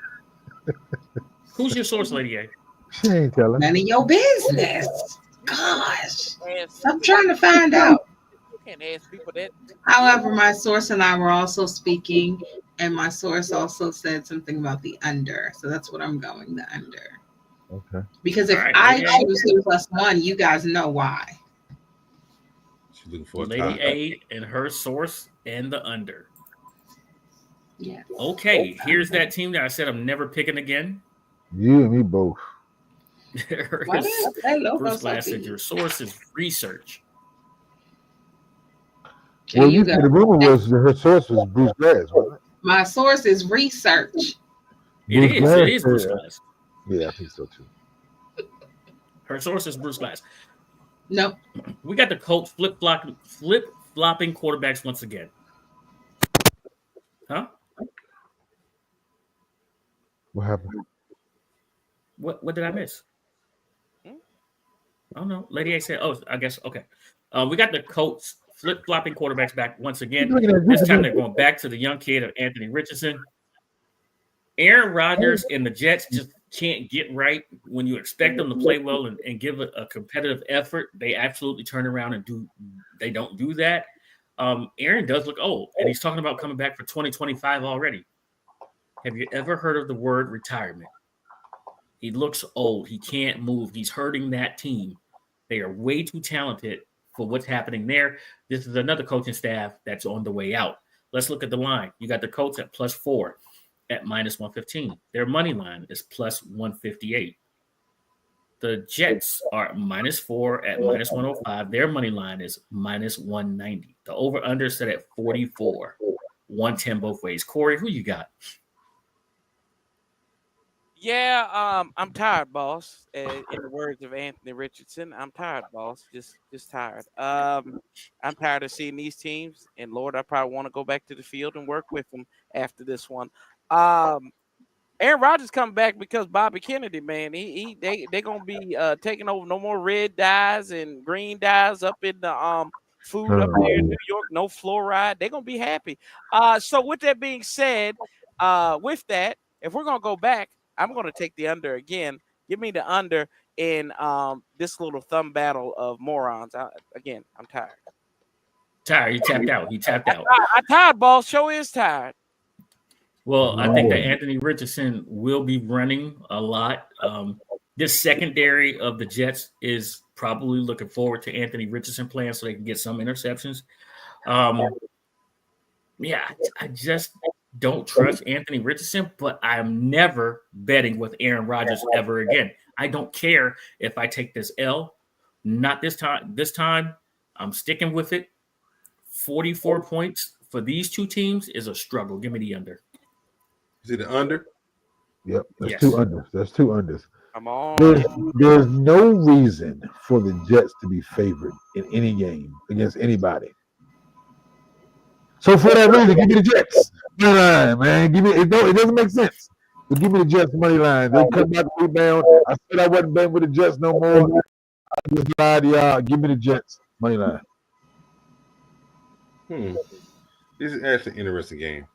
Who's your source, Lady A? She ain't telling. None of your business. Gosh, I'm trying to find out. can't ask people that. However, my source and I were also speaking, and my source also said something about the under. So that's what I'm going, the under. Okay. Because if I choose the +1, you guys know why. She's looking for a Lady A and her source and the under. Yeah. Okay, here's that team that I said I'm never picking again. You and me both. Bruce Glass said your source is research. Well, you said the rumor was that her source was Bruce Glass, wasn't it? My source is research. It is Bruce Glass. Yeah, I think so too. Her source is Bruce Glass. Nope. We got the Colts flip-flopping quarterbacks once again. Huh? What happened? What did I miss? I don't know. Lady A said, I guess, okay. We got the Colts flip-flopping quarterbacks back once again. This time they're going back to the young kid of Anthony Richardson. Aaron Rodgers and the Jets just can't get right when you expect them to play well and give a competitive effort. They absolutely turn around and they don't do that. Aaron does look old, and he's talking about coming back for 2025 already. Have you ever heard of the word retirement? He looks old. He can't move. He's hurting that team. They are way too talented for what's happening there. This is another coaching staff that's on the way out. Let's look at the line. You got the Colts at +4 at -115. Their money line is +158. The Jets are -4 at -105. Their money line is -190. The over-under set at 44. 110 both ways. Corey, who you got? Yeah, I'm tired, boss. In the words of Anthony Richardson, I'm tired, boss. Just tired. I'm tired of seeing these teams, and Lord, I probably want to go back to the field and work with them after this one. Aaron Rodgers coming back because Bobby Kennedy, man, they gonna be taking over. No more red dyes and green dyes up in the food up there in New York. No fluoride. They're gonna be happy. So with that being said, with that, if we're gonna go back, I'm gonna take the under again. Give me the under in this little thumb battle of morons. Again, I'm tired. Tired. He tapped out. I'm tired, boss. Show is tired. Well, I think that Anthony Richardson will be running a lot. This secondary of the Jets is probably looking forward to Anthony Richardson playing so they can get some interceptions. I just don't trust Anthony Richardson, but I'm never betting with Aaron Rodgers ever again. I don't care if I take this L. Not this time. This time, I'm sticking with it. 44 points for these two teams is a struggle. Give me the under. Is it the under? Yep, that's two unders. That's two unders. Come on. There's no reason for the Jets to be favored in any game against anybody. So for that reason, give me the Jets money line, man. It doesn't make sense. But give me the Jets money line. They'll come back and rebound. I said I wasn't betting with the Jets no more. I just lied to y'all. Give me the Jets money line. This is actually an interesting game.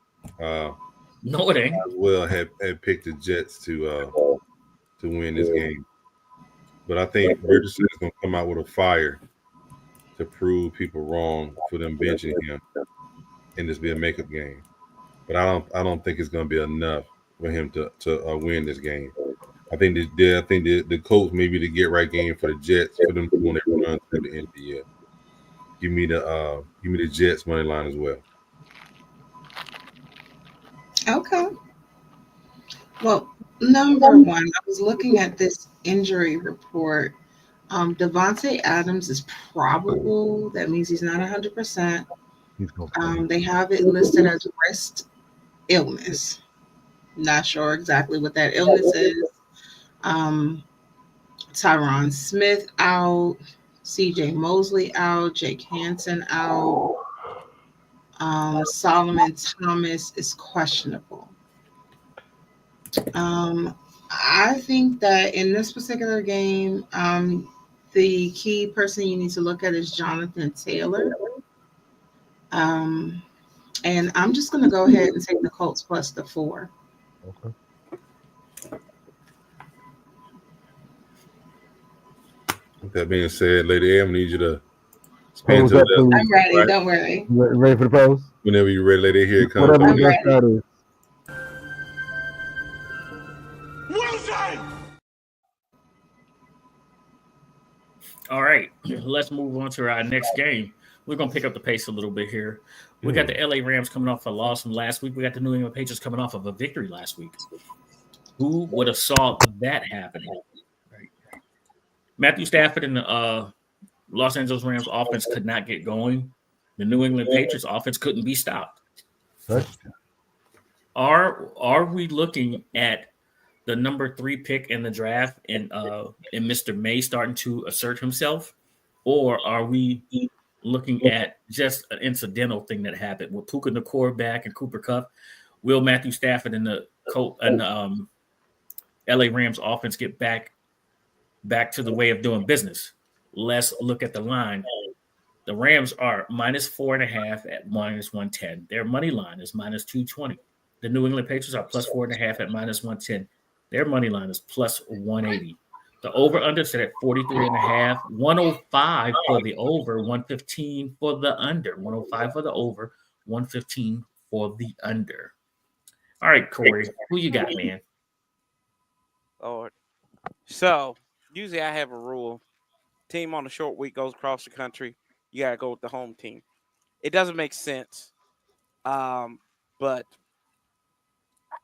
No, it ain't. I as well have picked the Jets to win this game, but I think Richardson is going to come out with a fire to prove people wrong for them benching him and this be a makeup game. But I don't think it's going to be enough for him to win this game. I think the Colts maybe the get right game for the Jets for them to want to run through the end of the year. Give me the Jets money line as well. Okay. Well, number one, I was looking at this injury report. Devontae Adams is probable. That means he's not 100%. They have it listed as wrist illness. Not sure exactly what that illness is. Tyron Smith out. CJ Mosley out. Jake Hansen out. Solomon Thomas is questionable. I think that in this particular game, the key person you need to look at is Jonathan Taylor. And I'm just going to go ahead and take the Colts plus the 4. Okay. With that being said, Lady A, I need you to Spin to the left. I'm ready. Right? Don't worry. Ready for the pose? Whenever you're ready, let it hear it come. Whatever the best shot is. All right, let's move on to our next game. We're going to pick up the pace a little bit here. We got the LA Rams coming off a loss from last week. We got the New England Patriots coming off of a victory last week. Who would have saw that happening? Right. Matthew Stafford and the Los Angeles Rams offense could not get going. The New England Patriots offense couldn't be stopped. Right. Are we looking at the number 3 pick in the draft and Mr. May starting to assert himself, or are we looking at just an incidental thing that happened with Puka Nacua back and Cooper Kupp? Will Matthew Stafford and the LA Rams offense get back to the way of doing business? Let's look at the line. The Rams are -4.5 at -110. Their money line is -220. The New England Patriots are +4.5 at -110. Their money line is +180. The over-under set at 43.5, 105 for the over, 115 for the under. 105 for the over, 115 for the under. All right, Corey, who you got, man? Lord. So, usually I have a rule. Team on a short week goes across the country. You got to go with the home team. It doesn't make sense, but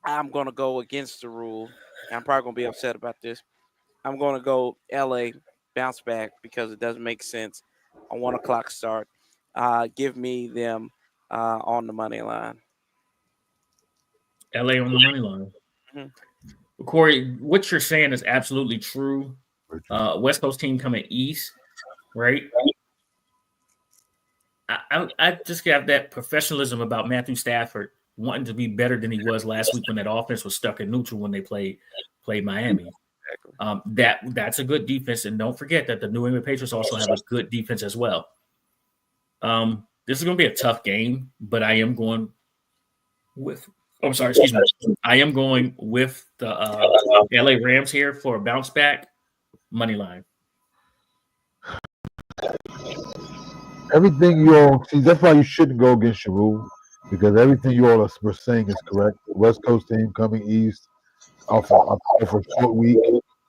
I'm going to go against the rule. I'm probably going to be upset about this. I'm going to go LA, bounce back, because it doesn't make sense. A 1 o'clock start. Give me them on the money line. LA on the money line. Mm-hmm. Corey, what you're saying is absolutely true. West Coast team coming east, right? I just got that professionalism about Matthew Stafford wanting to be better than he was last week when that offense was stuck in neutral when they played Miami. That's a good defense, and don't forget that the New England Patriots also have a good defense as well. This is going to be a tough game, but I am going with. Oh, sorry, excuse me. I am going with the LA Rams here for a bounce back money line. Everything you all see, that's why you shouldn't go against your rule, because everything you all were saying is correct. The West Coast team coming east off a short week.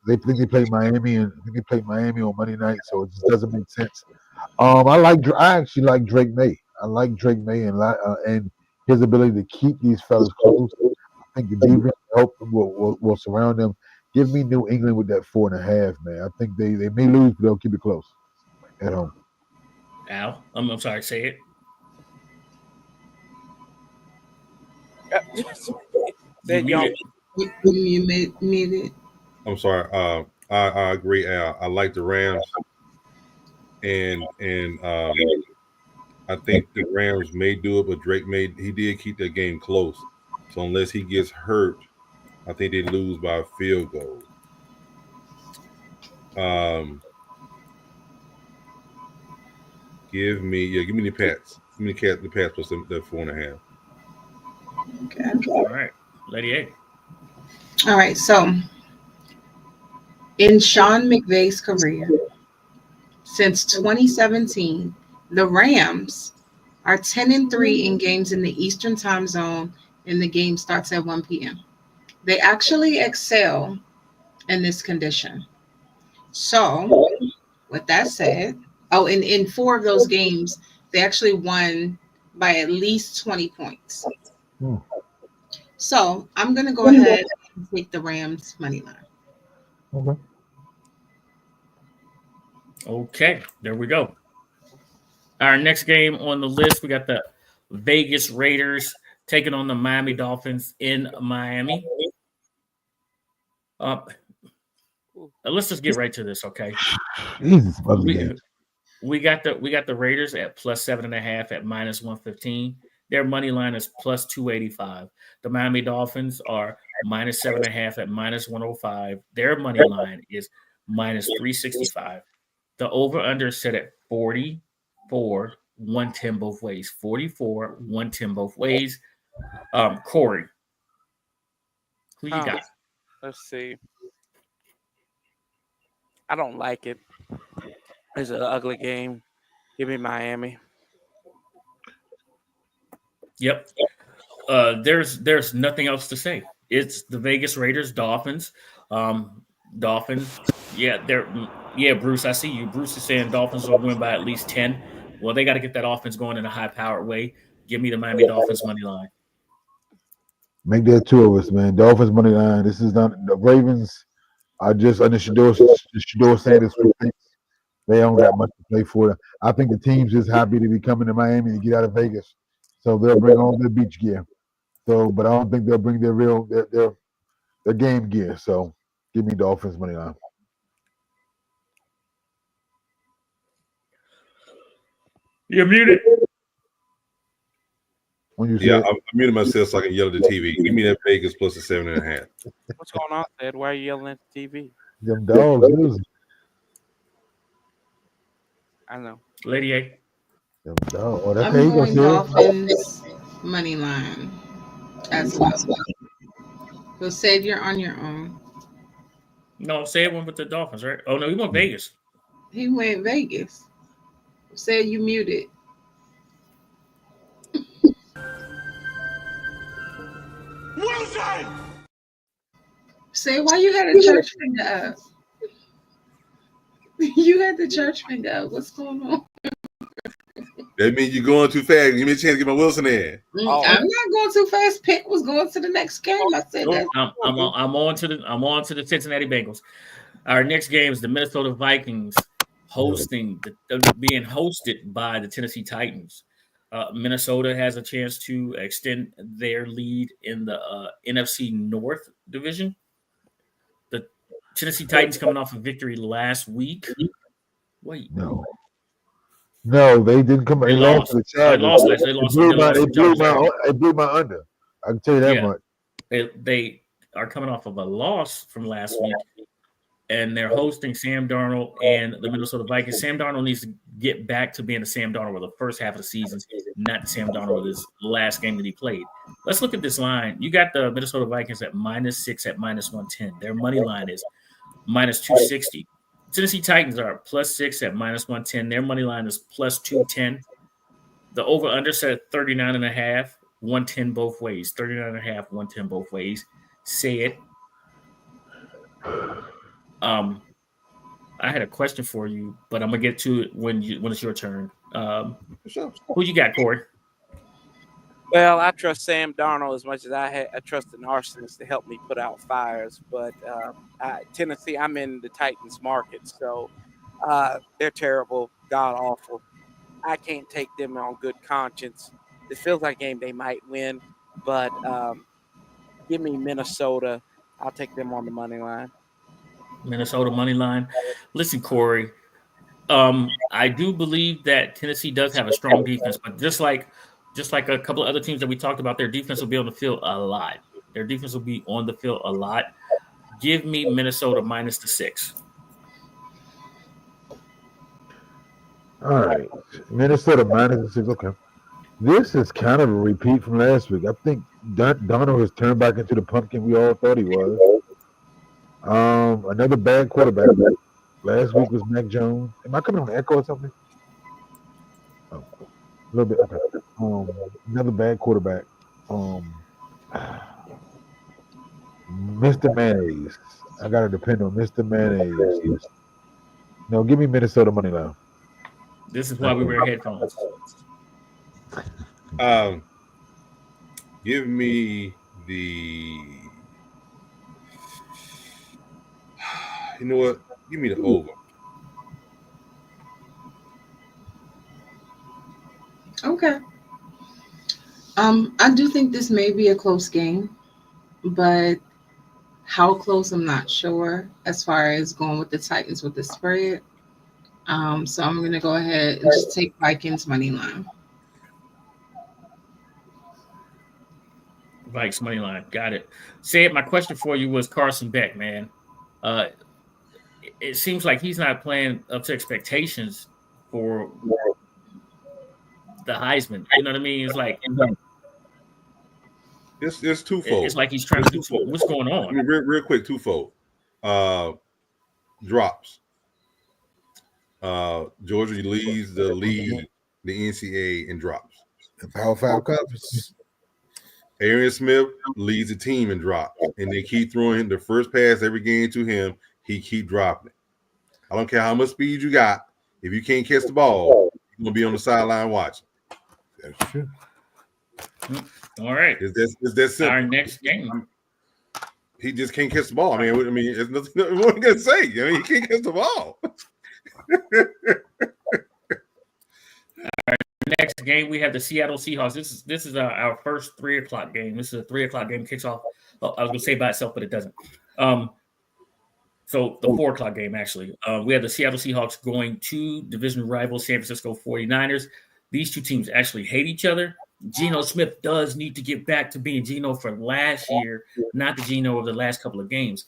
They think they play Miami, and I think they play Miami on Monday night, so it just doesn't make sense. I actually like Drake May. I like Drake May and his ability to keep these fellas close. I think the defense will surround them. Give me New England with that 4.5, man. I think they may lose, but they'll keep it close at home. Al, I'm sorry, say it. You made it. I'm sorry. I agree, Al. I like the Rams, and I think the Rams may do it, but Drake he did keep that game close. So unless he gets hurt, I think they lose by a field goal. Give me the Pats. Give me the Pats plus the 4.5. Okay. All right, Lady A. All right. So, in Sean McVay's career, since 2017, the Rams are 10-3 in games in the Eastern Time Zone, and the game starts at 1 p.m. They actually excel in this condition. So, with that said, in 4 of those games, they actually won by at least 20 points. So I'm going to go ahead and take the Rams money line. Okay, there we go. Our next game on the list, we got the Vegas Raiders taking on the Miami Dolphins in Miami. Let's just get right to this, okay? We got the Raiders at +7.5 at -115. Their money line is +285. The Miami Dolphins are -7.5 at -105. Their money line is -365. The over/under set at 44, 110 both ways. 44, 110 both ways. Corey, who you got? Let's see. I don't like it. It's an ugly game. Give me Miami. Yep. There's nothing else to say. It's the Vegas Raiders, Dolphins. Dolphins. Yeah, Bruce, I see you. Bruce is saying Dolphins will win by at least 10. Well, they got to get that offense going in a high-powered way. Give me the Miami Dolphins money line. Make that two of us, man. Dolphins money line. This is not the Ravens. I just under Shador Sanders. They don't got much to play for. I think the team's just happy to be coming to Miami to get out of Vegas, so they'll bring all their beach gear. So, but I don't think they'll bring their game gear. So, give me Dolphins money line. You're muted. Yeah, I muted myself so I can yell at the TV. Give me that Vegas plus the 7.5. What's going on, Ed? Why are you yelling at the TV? Them dogs losing. I know. Lady A. Them dogs. Oh, I'm going Dolphins money line as well. So said you're on your own. No, Said went with the Dolphins, right? Oh no, he went Vegas. He went Vegas. Said you muted. Wilson! Say why you had a church finger up? You had the church finger up. What's going on? That means you're going too fast. Give me a chance to get my Wilson in. I'm not going too fast. Pick was going to the next game. I said that. I'm on to the Cincinnati Bengals. Our next game is the Minnesota Vikings being hosted by the Tennessee Titans. Minnesota has a chance to extend their lead in the NFC North division. The Tennessee Titans coming off a victory last week. Wait, no, they didn't come. They lost to the Chargers. They blew my under. I can tell you that much. They are coming off of a loss from last week, and they're hosting Sam Darnold and the Minnesota Vikings. Sam Darnold needs to get back to being the Sam Darnold of the first half of the season, not the Sam Darnold of this last game that he played. Let's look at this line. You got the Minnesota Vikings at -6 at -110. Their money line is -260. Tennessee Titans are +6 at -110. Their money line is +210. The over-under set at 39.5, 110 both ways. 39.5, 110 both ways. Say it. I had a question for you, but I'm gonna get to it when it's your turn. Who you got, Corey? Well, I trust Sam Darnold as much as I trust an arsonist to help me put out fires. But Tennessee, I'm in the Titans market, so they're terrible, god awful. I can't take them on good conscience. It feels like a game they might win, but give me Minnesota. I'll take them on the money line. Minnesota money line. Listen, Corey, I do believe that Tennessee does have a strong defense, but just like a couple of other teams that we talked about, their defense will be on the field a lot. Their defense will be on the field a lot. Give me Minnesota -6. All right. Minnesota -6. Okay. This is kind of a repeat from last week. I think Donald has turned back into the pumpkin we all thought he was. Another bad quarterback. Last week was Mac Jones. Am I coming on echo or something? Oh, a little bit. Okay. Another bad quarterback. Mr. Mayonnaise. I gotta depend on Mr. Mayonnaise. No, give me Minnesota money line. This is why we wear headphones. Give me the. You know what? Give me the over. Okay. I do think this may be a close game, but how close, I'm not sure as far as going with the Titans with the spread. So I'm going to go ahead and just take Vikings money line. Vikes money line. Got it. Said my question for you was Carson Beck, man. It seems like he's not playing up to expectations for the Heisman. You know what I mean? It's like it's twofold. It's like he's trying to do what's going on. I mean, real quick, twofold. Drops. Georgia leads the NCAA in drops. The Power 5 conference. Arian Smith leads the team in drops, and they keep throwing the first pass every game to him. He keep dropping it. I don't care how much speed you got. If you can't catch the ball, you're gonna be on the sideline watching. That's true. All right. It's that simple. Our next game. He just can't catch the ball. I mean, it's nothing what I'm gonna say. I mean, he can't catch the ball. Our next game, we have the Seattle Seahawks. This is our first 3:00 game. This is a 3:00 game. Kicks off. Oh, I was gonna say by itself, but it doesn't. So the 4:00 game, actually. We have the Seattle Seahawks going to division rival San Francisco 49ers. These two teams actually hate each other. Geno Smith does need to get back to being Geno for last year, not the Geno of the last couple of games.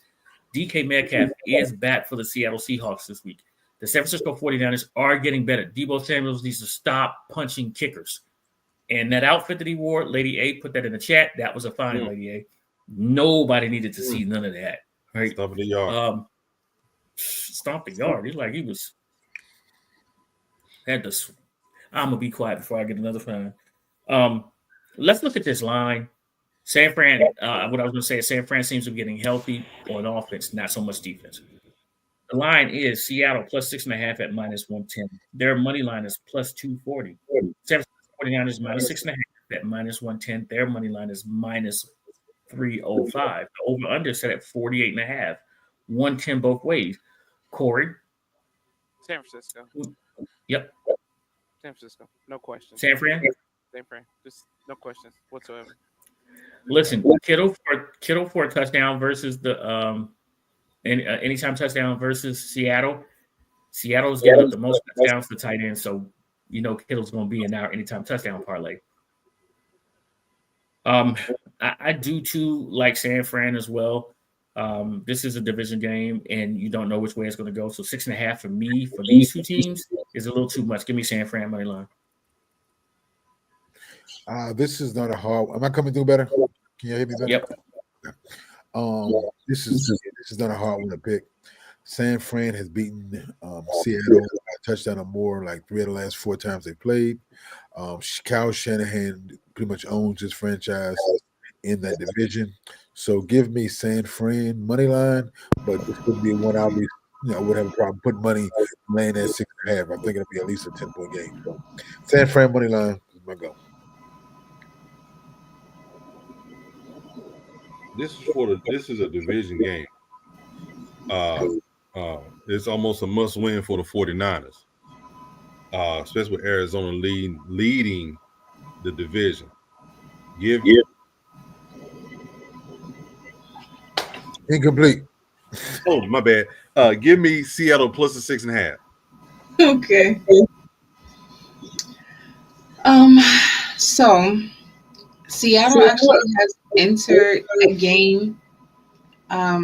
DK Metcalf is back for the Seattle Seahawks this week. The San Francisco 49ers are getting better. Deebo Samuels needs to stop punching kickers. And that outfit that he wore, Lady A put that in the chat. That was a fine, Lady A. Nobody needed to see none of that. Right? Stomp the yard. Stomp the yard. He's like he was. I'm gonna be quiet before I get another fine. Let's look at this line. San Fran. What I was gonna say is San Fran seems to be getting healthy on offense, not so much defense. The line is Seattle plus 6.5 at minus 110. Their money line is plus 240. San Francisco 49ers minus 6.5 at minus 110. Their money line is minus 305. The over under set at 48.5. 110 both ways. Corey. San Francisco. Yep. San Francisco. No question. San Fran. San Fran. Just no questions whatsoever. Listen, Kittle for a touchdown versus the anytime touchdown versus Seattle. Seattle's getting the most touchdowns to tight end, so Kittle's going to be in our anytime touchdown parlay. I do too like San Fran as well. This is a division game, and you don't know which way it's going to go. So 6.5 for me for these two teams is a little too much. Give me San Fran money line. This is not a hard. Am I coming through better? Can you hear me better? Yep. This is not a hard one to pick. San Fran has beaten Seattle a touchdown or more like 3 of the last 4 times they played. Kyle Shanahan pretty much owns his franchise in that division. So give me San Fran money line, but this could be one I'll be, would have a problem putting money laying at 6.5. I think it'll be at least a 10-point game. So San Fran money line is my go. This is a division game. It's almost a must win for the 49ers, especially with Arizona leading the division. Incomplete. Oh, my bad. Give me Seattle plus the 6.5. Okay. So Seattle actually has entered a game as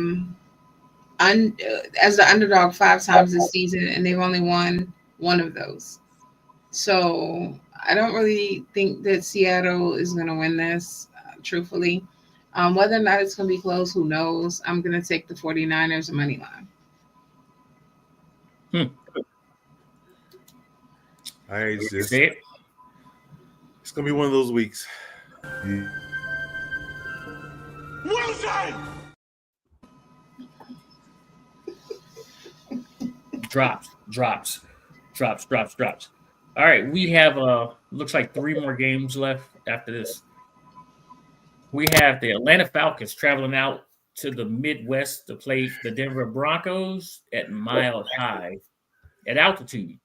the underdog 5 times this season, and they've only won 1 of those. So I don't really think that Seattle is going to win this, truthfully. Whether or not it's going to be close, who knows? I'm going to take the 49ers money line. It's going to be one of those weeks. Drops. All right, we have looks like 3 more games left after this. We have the Atlanta Falcons traveling out to the Midwest to play the Denver Broncos at Mile High at altitude.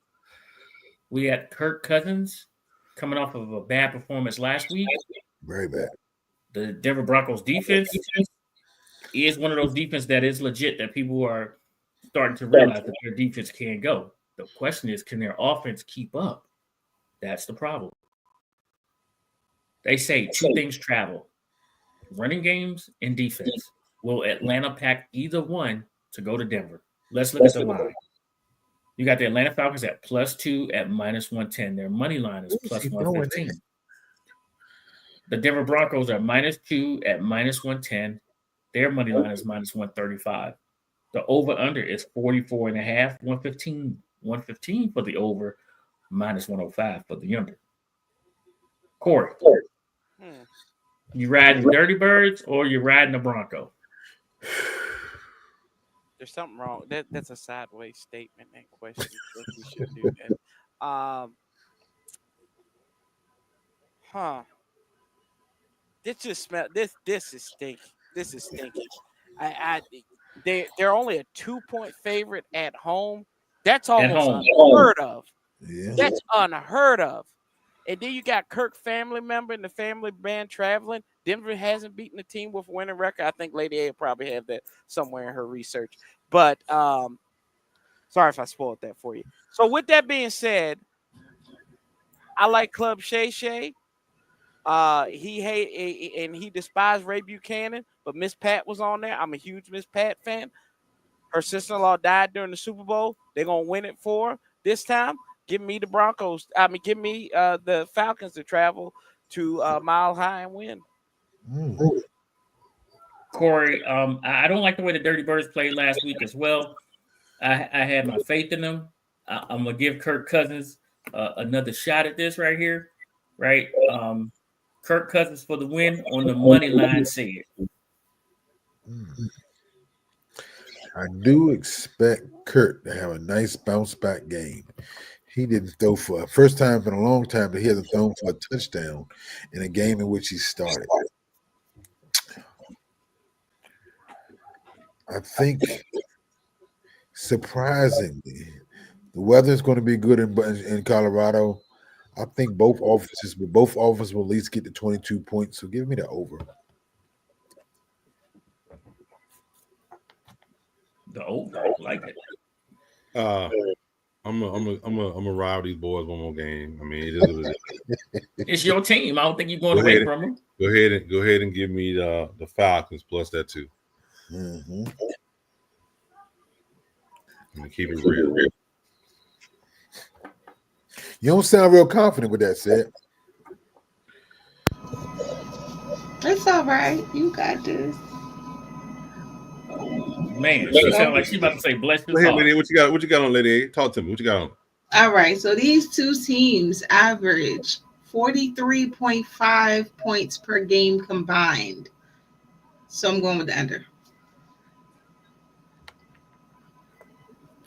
We had Kirk Cousins coming off of a bad performance last week. Very bad. The Denver Broncos defense is one of those defenses that is legit, that people are starting to realize that their defense can go. The question is, can their offense keep up? That's the problem. They say 2 things travel: running games and defense. Will Atlanta pack either one to go to Denver? Let's look at the line. You got the Atlanta Falcons at plus 2 at minus 110. Their money line is plus 115. The Denver Broncos are minus 2 at minus 110. Their money line is minus 135. The over-under is 44.5. 115 115 for the over, minus 105 for the under. Corey, you riding the Dirty Birds or you riding the Bronco? There's something wrong. That's a sideways statement. That question. We should do that. This just smell. This is stinky. This is stinky. They're only a 2-point favorite at home. That's almost unheard of. Yeah. That's unheard of. And then you got Kirk family member and the family band traveling. Denver hasn't beaten a team with a winning record. I think Lady A will probably have that somewhere in her research. But sorry if I spoiled that for you. So with that being said, I like Club Shay Shay. He despised Ray Buchanan, but Miss Pat was on there. I'm a huge Miss Pat fan. Her sister-in-law died during the Super Bowl. They're gonna win it for her this time. Give me the Broncos. Give me the Falcons to travel to Mile High and win. Corey, I don't like the way the Dirty Birds played last week as well. I had my faith in them. I'm gonna give Kirk Cousins another shot at this right here, right? Kirk Cousins for the win on the money line said. I do expect Kurt to have a nice bounce back game. He didn't throw for first time in a long time that he hasn't thrown for a touchdown in a game in which he started. I think surprisingly, the weather is going to be good in Colorado. I think both offenses will at least get to 22 points. So give me the over. The over, I like it. I'm a ride these boys one more game. I mean, it is. It's your team. I don't think you're going away from them. Go ahead and give me the Falcons plus that too. I'm gonna keep it real. You don't sound real confident with that said. It's all right. You got this. Man, she sound like she about to say bless you. Hey, Lady, what you got on, Lady? Talk to me. What you got on? All right. So these two teams average 43.5 points per game combined. So I'm going with the under.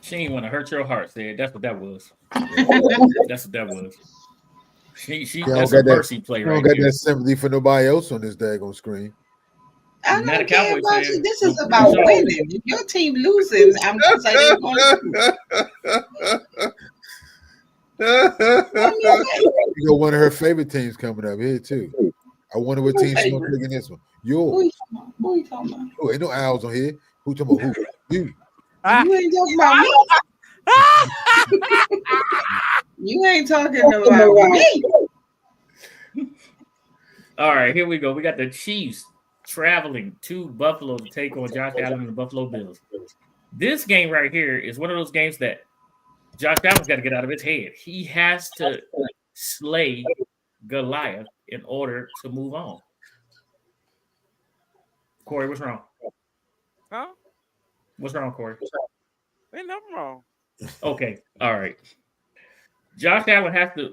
She ain't want to hurt your heart, said. That's what that was. That's what that was. She that's a mercy play right there. Don't got that sympathy for nobody else on this daggone screen. I don't care about you. This is about winning. If your team losing, I'm going to say they're going to lose. You know, one of her favorite teams coming up here, too. I wonder what team she's going to pick in this one. Who you talking about? Oh, ain't no owls on here. Who talking about who? You. You ain't talking about me. You ain't talking about me. All right, here we go. We got the Chiefs traveling to Buffalo to take on Josh Allen and the Buffalo Bills. This game right here is one of those games that Josh Allen's got to get out of his head. He has to slay Goliath in order to move on. Corey, what's wrong? Huh? What's wrong, Corey? Ain't nothing wrong. Okay, all right. Josh Allen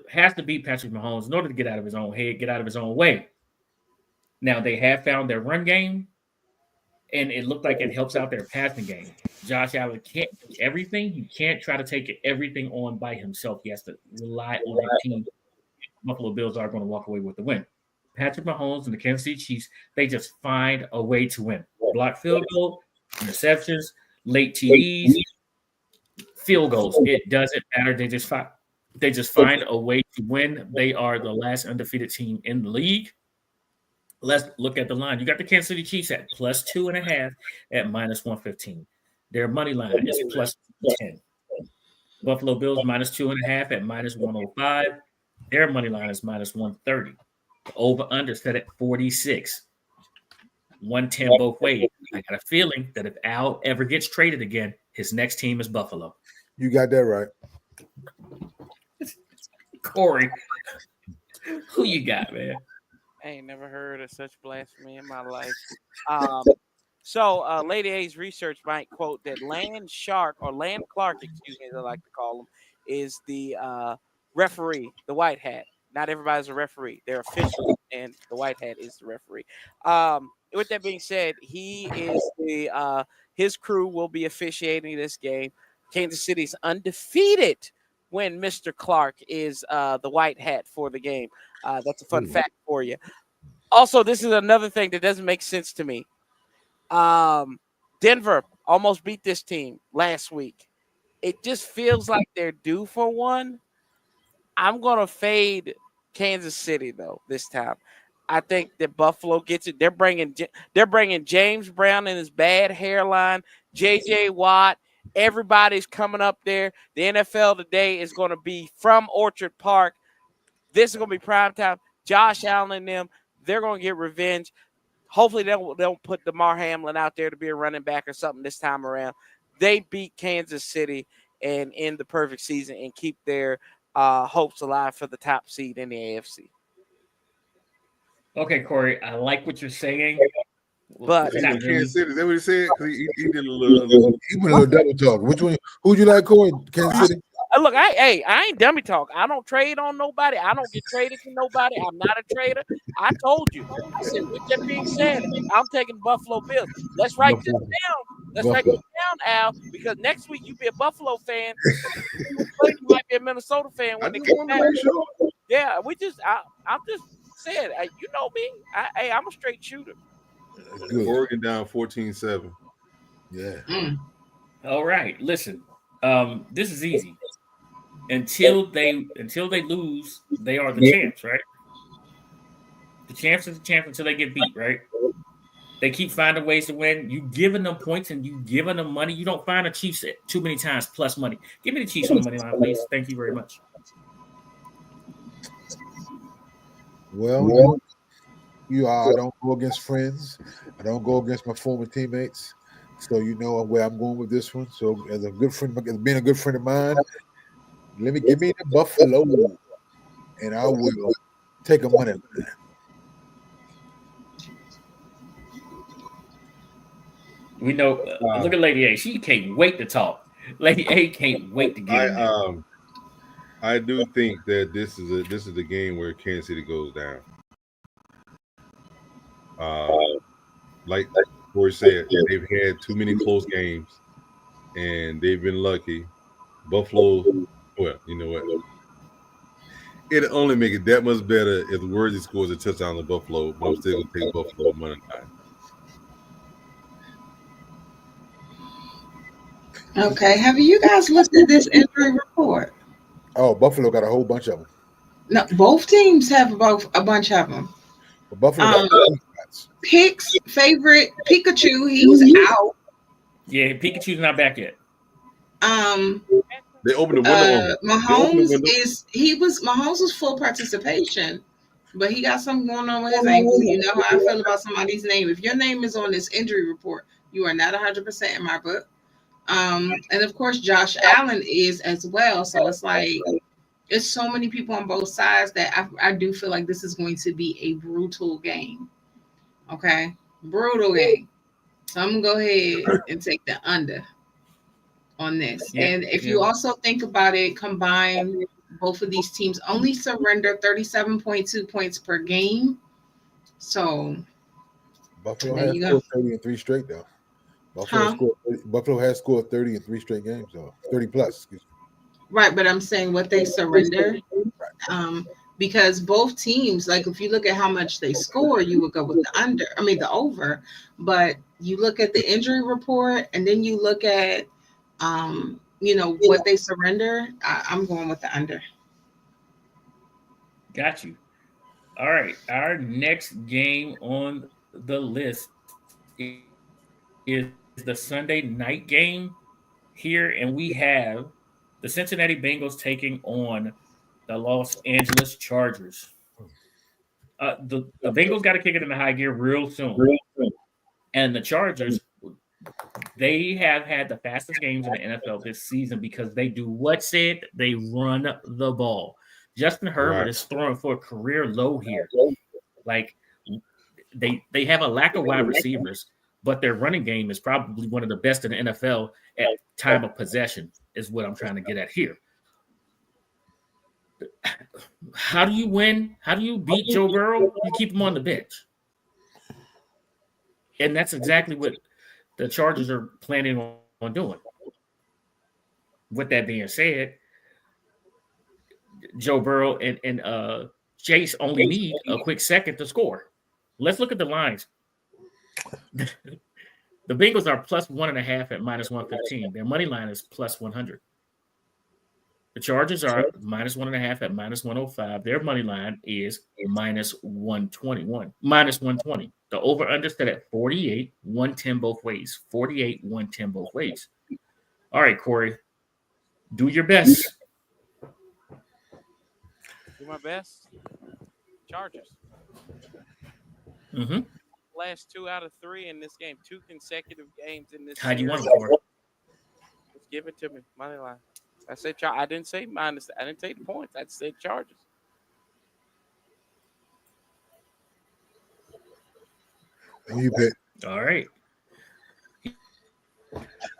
has to beat Patrick Mahomes in order to get out of his own head, get out of his own way. Now, they have found their run game, and it looked like it helps out their passing game. Josh Allen can't do everything. He can't try to take everything on by himself. He has to rely on his team. Buffalo Bills are going to walk away with the win. Patrick Mahomes and the Kansas City Chiefs, they just find a way to win. Block field goal, interceptions, late TDs, field goals. It doesn't matter. They just find a way to win. They are the last undefeated team in the league. Let's look at the line. You got the Kansas City Chiefs at plus 2.5 at minus 115. Their money line is plus 10. Buffalo Bills minus 2.5 at minus 105. Their money line is minus 130. The over-under set at 46. 110 both ways. I got a feeling that if Al ever gets traded again, his next team is Buffalo. You got that right. Corey, who you got, man? I ain't never heard of such blasphemy in my life. So Lady A's research might quote that Land Clark, excuse me, as I like to call him, is the referee, the white hat. Not everybody's a referee. They're officials, and the white hat is the referee. With that being said, he is the his crew will be officiating this game. Kansas City's undefeated when Mr. Clark is the white hat for the game. That's a fun fact for you. Also, this is another thing that doesn't make sense to me. Denver almost beat this team last week. It just feels like they're due for one. I'm going to fade Kansas City, though, this time. I think that Buffalo gets it. They're bringing James Brown and his bad hairline, J.J. Watt. Everybody's coming up there. The NFL today is going to be from Orchard Park. This is going to be primetime. Josh Allen and them, they're going to get revenge. Hopefully, they'll put DeMar Hamlin out there to be a running back or something this time around. They beat Kansas City and end the perfect season and keep their hopes alive for the top seed in the AFC. Okay, Corey, I like what you're saying, but is that what he said? He did a little double talk. Which one? Who'd you like, Corey? Kansas City. Look, I ain't dummy talk. I don't trade on nobody. I don't get traded to nobody. I'm not a trader. I told you. I said, with that being said, I'm taking Buffalo Bills. Let's write this down. Let's write this down, Al, because next week you be a Buffalo fan. You might be a Minnesota fan when they get back. Yeah, I'm just saying, you know me. I'm a straight shooter. Good. Oregon down 14-7. Yeah. All right. Listen, this is easy. Until they lose, they are the champs, right? The champs is the champs until they get beat, right? They keep finding ways to win. You giving them points and you giving them money. You don't find the Chiefs too many times plus money. Give me the Chiefs on the money line, please. Thank you very much. Well, I don't go against friends. I don't go against my former teammates. So you know where I'm going with this one. So as a good friend, as being a good friend of mine, give me the Buffalo, and I will take a money line. We know. Look at Lady A. She can't wait to talk. Lady A can't wait to get in there. I do think that this is a game where Kansas City goes down. Like Corey said, they've had too many close games, and they've been lucky. Buffalo, well, you know what? It'll only make it that much better if Worthy scores a touchdown to Buffalo, but I'm still going to take Buffalo money line. Okay. Have you guys looked at this injury report? Oh, Buffalo got a whole bunch of them. No, both teams have a bunch of them. But Buffalo Pick's favorite Pikachu, he was out. Yeah, Pikachu's not back yet. They opened the window. Mahomes was full participation, but he got something going on with his ankle. You know how I feel about somebody's name. If your name is on this injury report, you are not 100% in my book. And of course, Josh Allen is as well. So it's like it's so many people on both sides that I do feel like this is going to be a brutal game. Okay, brutal game. So I'm gonna go ahead and take the under on this. Yeah, and if you also think about it, combine both of these teams only surrender 37.2 points per game. So Buffalo has scored 30 in 3 straight though. Buffalo has scored 30 in 3 straight games, though 30 plus. Excuse me. Right, but I'm saying what they surrender. Because both teams, like if you look at how much they score, you would go with the over. But you look at the injury report and then you look at what they surrender. I'm going with the under. Got you. All right. Our next game on the list is the Sunday night game here, and we have the Cincinnati Bengals taking on the Los Angeles Chargers. The Bengals got to kick it in the high gear real soon. And the Chargers, they have had the fastest games in the NFL this season because they do what's it? They run the ball. Justin Herbert is throwing for a career low here. Like they have a lack of wide receivers, but their running game is probably one of the best in the NFL at time of possession, is what I'm trying to get at here. How do you win? How do you beat Joe Burrow? You keep him on the bench. And that's exactly what the Chargers are planning on doing. With that being said, Joe Burrow and Chase only need a quick second to score. Let's look at the lines. The Bengals are plus 1.5 at minus 115. Their money line is plus 100. The Chargers are minus 1.5 at minus 105. Their money line is minus 121, minus 120. The over-under set at 48, 110 both ways. 48, 110 both ways. All right, Corey, do your best. Do my best. Chargers. Mm-hmm. Last 2 out of 3 in this game. 2 consecutive games in this. How do you want it, Corey? Just give it to me. Money line. I said I didn't say minus. I didn't take the points. I said Chargers. You bet. All right.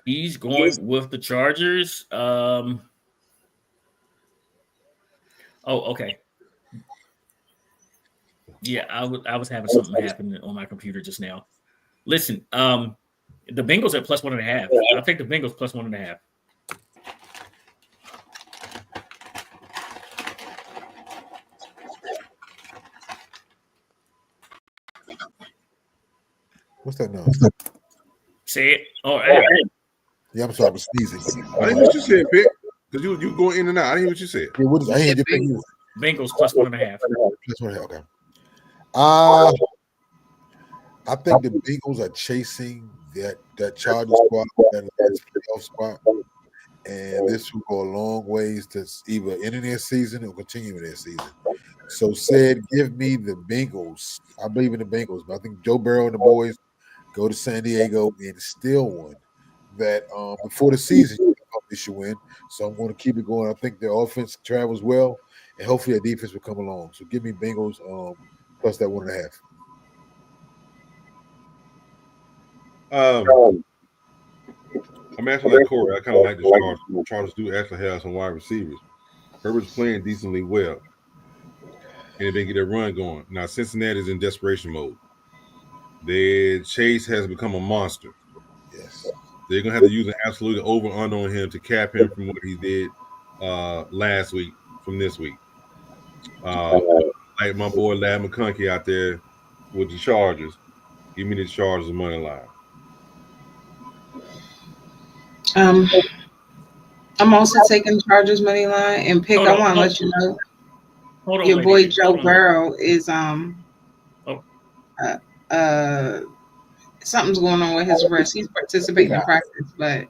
He's going with the Chargers. Oh, okay. Yeah, I was having something happen on my computer just now. Listen, the Bengals at plus 1.5. I'll take the Bengals plus 1.5. What's that now? Say it. Oh, hey. Yeah, I'm sorry, I'm sneezing. I didn't hear what you said, Pick. Because you going in and out. I didn't hear what you said. Yeah, what is, I hear your pick. Bengals plus 1.5. Plus 1.5. Okay. I think the Bengals are chasing that Chargers squad, that playoff spot, and this will go a long ways to either ending their season or continuing their season. So, said, give me the Bengals. I believe in the Bengals, but I think Joe Burrow and the boys go to San Diego and steal one that before the season they should win. So I'm going to keep it going. I think their offense travels well, and hopefully their defense will come along. So give me Bengals plus that 1.5. I'm actually like Corey. I kind of like the Chargers. The Chargers do actually have some wide receivers. Herbert's playing decently well, and they get their run going. Now Cincinnati is in desperation mode. Chase has become a monster. Yes, they're gonna have to use an absolute over/under on him to cap him from what he did last week from this week. Like my boy Lad McConkey out there with the Chargers. Give me the Chargers money line. I'm also taking Chargers money line and pick. I want to let you know your boy Joe Burrow is something's going on with his wrist. He's participating in practice, but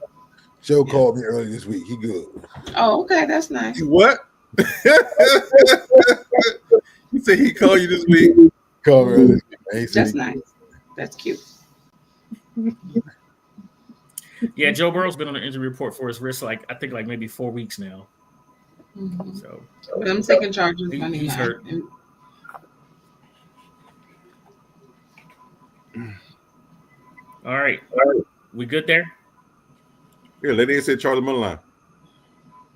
Joe called me early this week. He good. Oh, okay, that's nice. What? He said he called you this week. Called me early this week. That's nice. That's cute. Yeah, Joe Burrow's been on the injury report for his wrist, I think maybe 4 weeks now. Mm-hmm. So, but I'm taking Chargers money. He's hurt. All right, we good there? Yeah, let me say Charlie money line.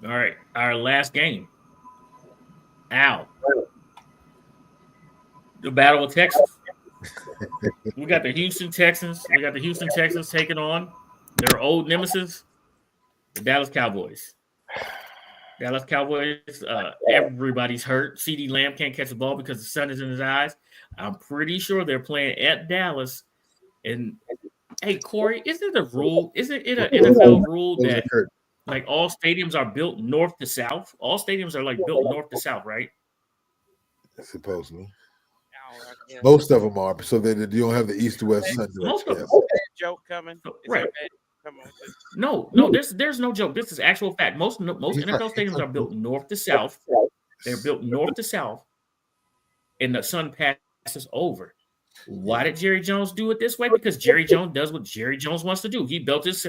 All right, our last game. The Battle of Texas. We got the Houston Texans. We got the Houston Texans taking on their old nemesis, the Dallas Cowboys. Dallas Cowboys, everybody's hurt. CeeDee Lamb can't catch the ball because the sun is in his eyes. I'm pretty sure they're playing at Dallas. And, hey, Corey, isn't it a rule? Isn't it an NFL rule that, all stadiums are built north to south? All stadiums are, built north to south, right? Supposedly. Most of them are, so that you don't have the east to west sun. Most of them. Joke coming. Right. No, there's no joke. This is actual fact. Most NFL stadiums are built north to south. They're built north to south, and the sun passes over. Why did Jerry Jones do it this way? Because Jerry Jones does what Jerry Jones wants to do. He built his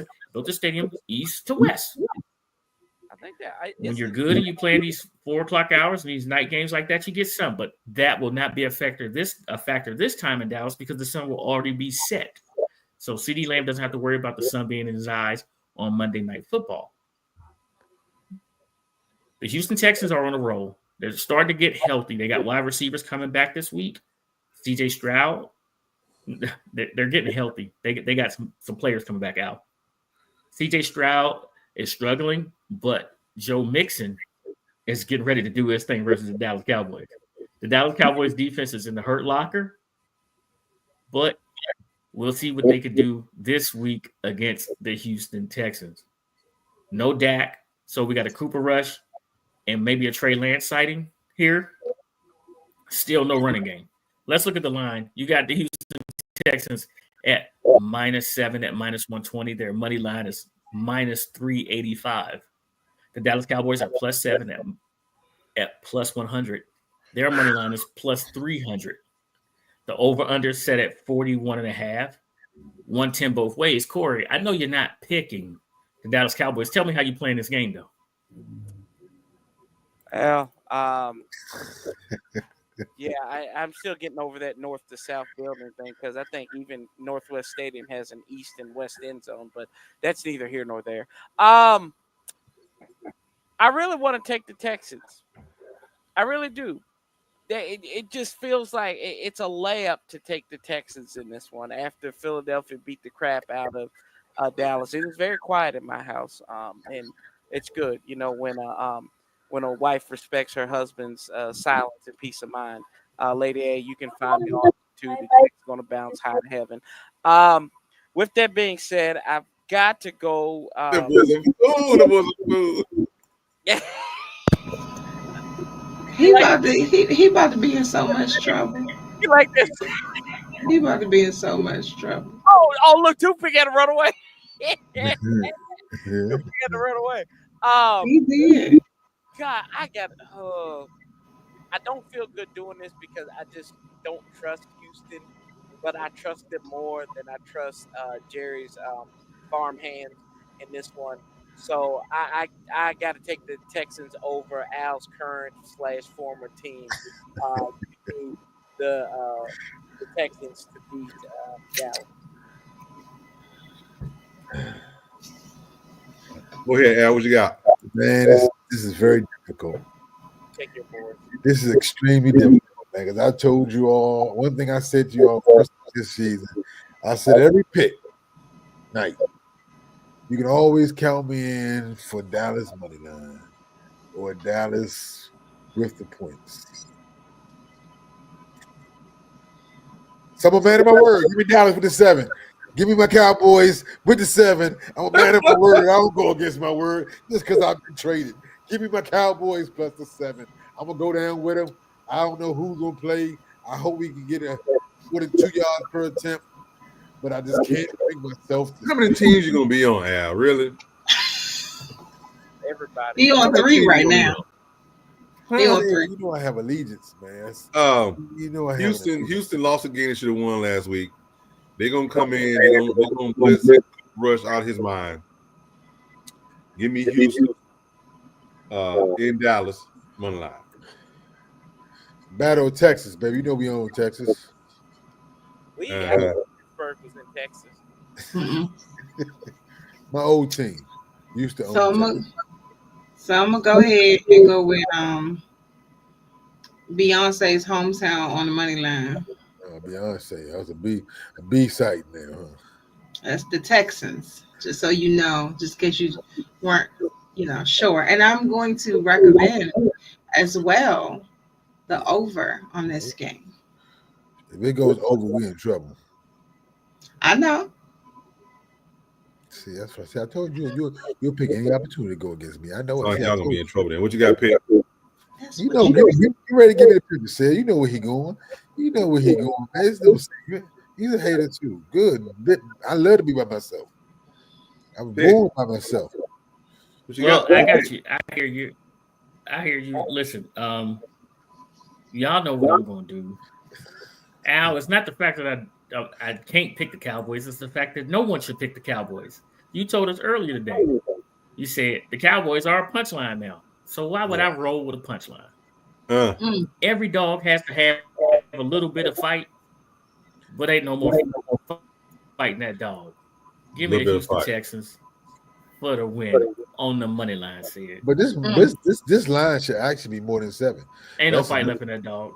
stadium east to west. I think that when you're good and you play in these 4 o'clock hours and these night games like that, you get some, but that will not be a factor this time in Dallas because the sun will already be set. So CeeDee Lamb doesn't have to worry about the sun being in his eyes on Monday Night Football. The Houston Texans are on a roll. They're starting to get healthy. They got wide receivers coming back this week. CJ Stroud, they're getting healthy. They got some players coming back out. CJ Stroud is struggling, but Joe Mixon is getting ready to do his thing versus the Dallas Cowboys. The Dallas Cowboys defense is in the hurt locker, but we'll see what they could do this week against the Houston Texans. No Dak, so we got a Cooper Rush and maybe a Trey Lance sighting here. Still no running game. Let's look at the line. You got the Houston Texans at -7 at -120. Their money line is -385. The Dallas Cowboys are +7 at +100. Their money line is +300. The over-under set at 41.5. 110 both ways. Corey, I know you're not picking the Dallas Cowboys. Tell me how you playing this game, though. Well, yeah, I'm still getting over that north to south building thing because I think even Northwest Stadium has an east and west end zone, but that's neither here nor there. I really want to take the Texans. I really do. It just feels like it's a layup to take the Texans in this one after Philadelphia beat the crap out of Dallas. It was very quiet in my house, and it's good, when a wife respects her husband's silence and peace of mind. Lady A, you can find me on YouTube. The chick's going to bounce high to heaven. With that being said, I've got to go. Yeah. He about to be in so much trouble. You like this? He about to be in so much trouble. Oh, look, Toothpick had to run away. Toothpick had to run away. He did. God, I don't feel good doing this because I just don't trust Houston, but I trust them more than I trust Jerry's farm hands in this one. So I got to take the Texans over Al's current / former team. The Texans to beat Dallas. Go ahead, Al. What you got? Man, this is very difficult. Take your board. This is extremely difficult, man. Because I told you all one thing. I said to you all first this season. I said every pick night, you can always count me in for Dallas money line or Dallas with the points. So I'm a man of my word. Give me Dallas with the 7. Give me my Cowboys with the 7. I'm a man of my word. I don't go against my word just because I've been traded. Give me my Cowboys plus the 7. I'm going to go down with them. I don't know who's going to play. I hope we can get more than 2 yards per attempt, but I just can't bring myself to. How many teams you going to be on, Al? Really? Everybody. He on 3 right now. He on 3. You know I have allegiance, man. You know I have Houston lost again and should have won last week. They're gonna come in. They're gonna blitz Rush out of his mind. Give me Houston in Dallas money line. Battle of Texas, baby. You know we own Texas. Pittsburgh was in Texas. My old team used to own. So I'm gonna go ahead and go with Beyonce's hometown on the money line. Beyonce, that was a B site there, huh? That's the Texans, just so you know, just in case you weren't, sure. And I'm going to recommend as well the over on this game. If it goes over, we in trouble. I know. See, that's what I said. I told you, you'll pick any opportunity to go against me. I know. Y'all gonna be in trouble then. What you got pick? You ready to give me the picture, said. You know where he going. You know where he going. He's a hater too. Good. I love to be by myself. I was born by myself. Well, I got you. I hear you. Listen, y'all know what I'm going to do. Al, it's not the fact that I can't pick the Cowboys. It's the fact that no one should pick the Cowboys. You told us earlier today. You said the Cowboys are a punchline now. So why would I roll with a punchline? Every dog has to have a little bit of fight, but ain't no more fighting that dog. Give me the Houston Texans for the win on the money line, said. But this line should actually be more than 7. Ain't no fight left in that dog.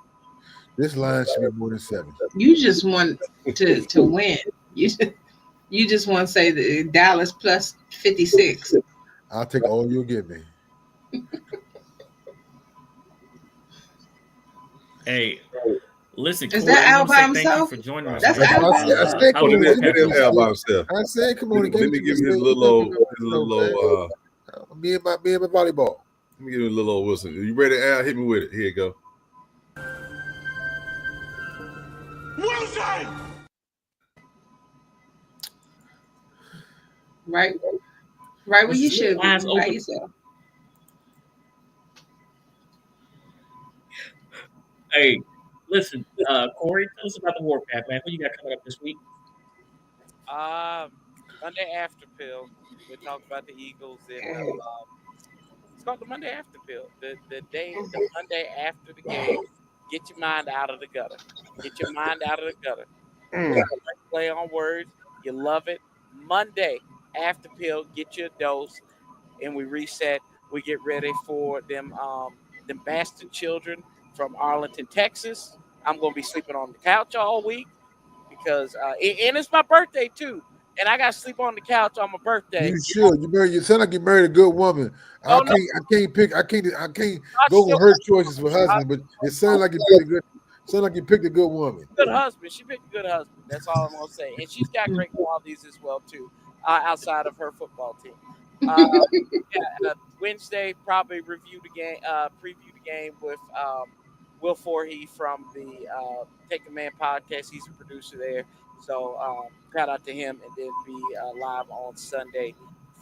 This line should be more than 7. You just want to win. You just want to say the Dallas plus 56. I'll take all you'll give me. Hey, listen, is that Al by himself? Thank you for joining us. That's Al by himself. I said, come on, let me give you his little me and my volleyball. Let me give you a little old Wilson. You ready, Al? Hit me with it. Here you go. Wilson! Right where you should be. By yourself. Hey, listen, Corey, tell us about the Warpath, man. What you got coming up this week? Monday After Pill. We're talking about the Eagles. And, it's called the Monday After Pill. The Monday after the game. Get your mind out of the gutter. Get your mind out of the gutter. Play on words. You love it. Monday After Pill. Get your dose. And we reset. We get ready for them bastard children from Arlington, Texas. I'm going to be sleeping on the couch all week because and it's my birthday too. And I got to sleep on the couch on my birthday. You should. You sound like you married a good woman. I can't go with her choices for husband, but it sounds like you picked a good. Sound like you picked a good woman. Good husband. She picked a good husband. That's all I'm gonna say. And she's got great qualities as well too, outside of her football team. Wednesday probably preview the game with Will Forhey from the Take a Man podcast. He's a producer there. So shout out to him, and then be live on Sunday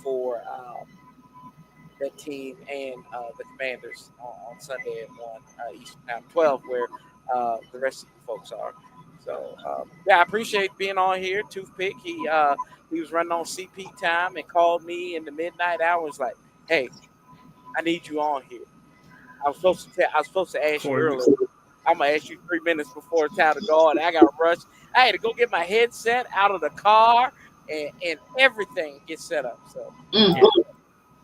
for that team and the Commanders on Sunday at 1 Eastern Time, 12, where the rest of the folks are. So I appreciate being on here. Toothpick, he was running on CP time and called me in the midnight hours like, "Hey, I need you on here." I was supposed to ask you earlier. I'm gonna ask you 3 minutes before it's time to go, and I got to rush. I had to go get my headset out of the car and everything get set up. So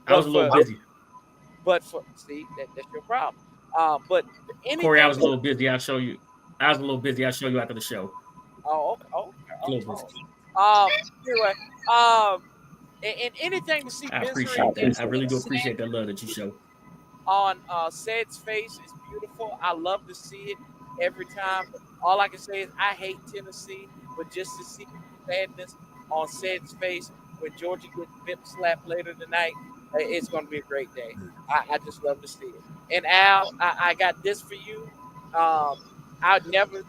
I was a little busy. But that's your problem. But Corey, I was a little busy. I'll show you. I was a little busy. I'll show you after the show. Anyway, and anything to see. I appreciate that. I really do appreciate that love that you show. On Ced's face is beautiful. I love to see it every time. All I can say is I hate Tennessee, but just to see the sadness on Ced's face when Georgia gets bip slapped later tonight, it's going to be a great day. I just love to see it. And Al, I got this for you. I never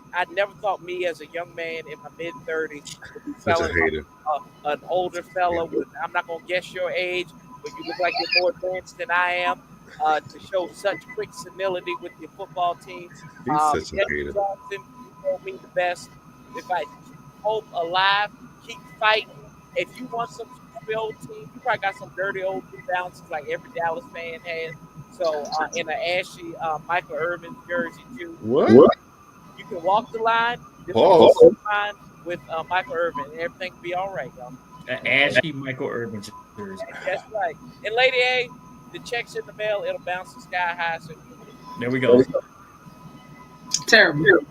thought me as a young man in my mid-30s would be telling an older fella with, I'm not going to guess your age, but you look like you're more advanced than I am, to show such quick senility with your football team. He's such a hater. Johnson, you told me the best. If I hope alive, keep fighting. If you want some old team, you probably got some dirty old New Balances like every Dallas fan has. So in an ashy Michael Irvin jersey too. What? You can walk the line. Walk the line with Michael Irvin, and everything will be all right, y'all. An ashy Michael Irvin jersey. That's right. And Lady A, the check's in the mail. It'll bounce the sky high. So there we go. Terrible.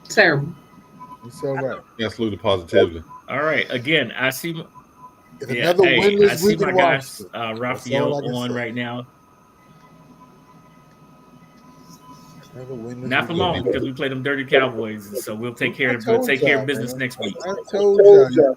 It's all right. Yeah, salute the positivity. All right. Again, I see. Another winless I see my guys Raphael on right now. Not for long because we play them dirty Cowboys, so we'll take care of business next week. I told y'all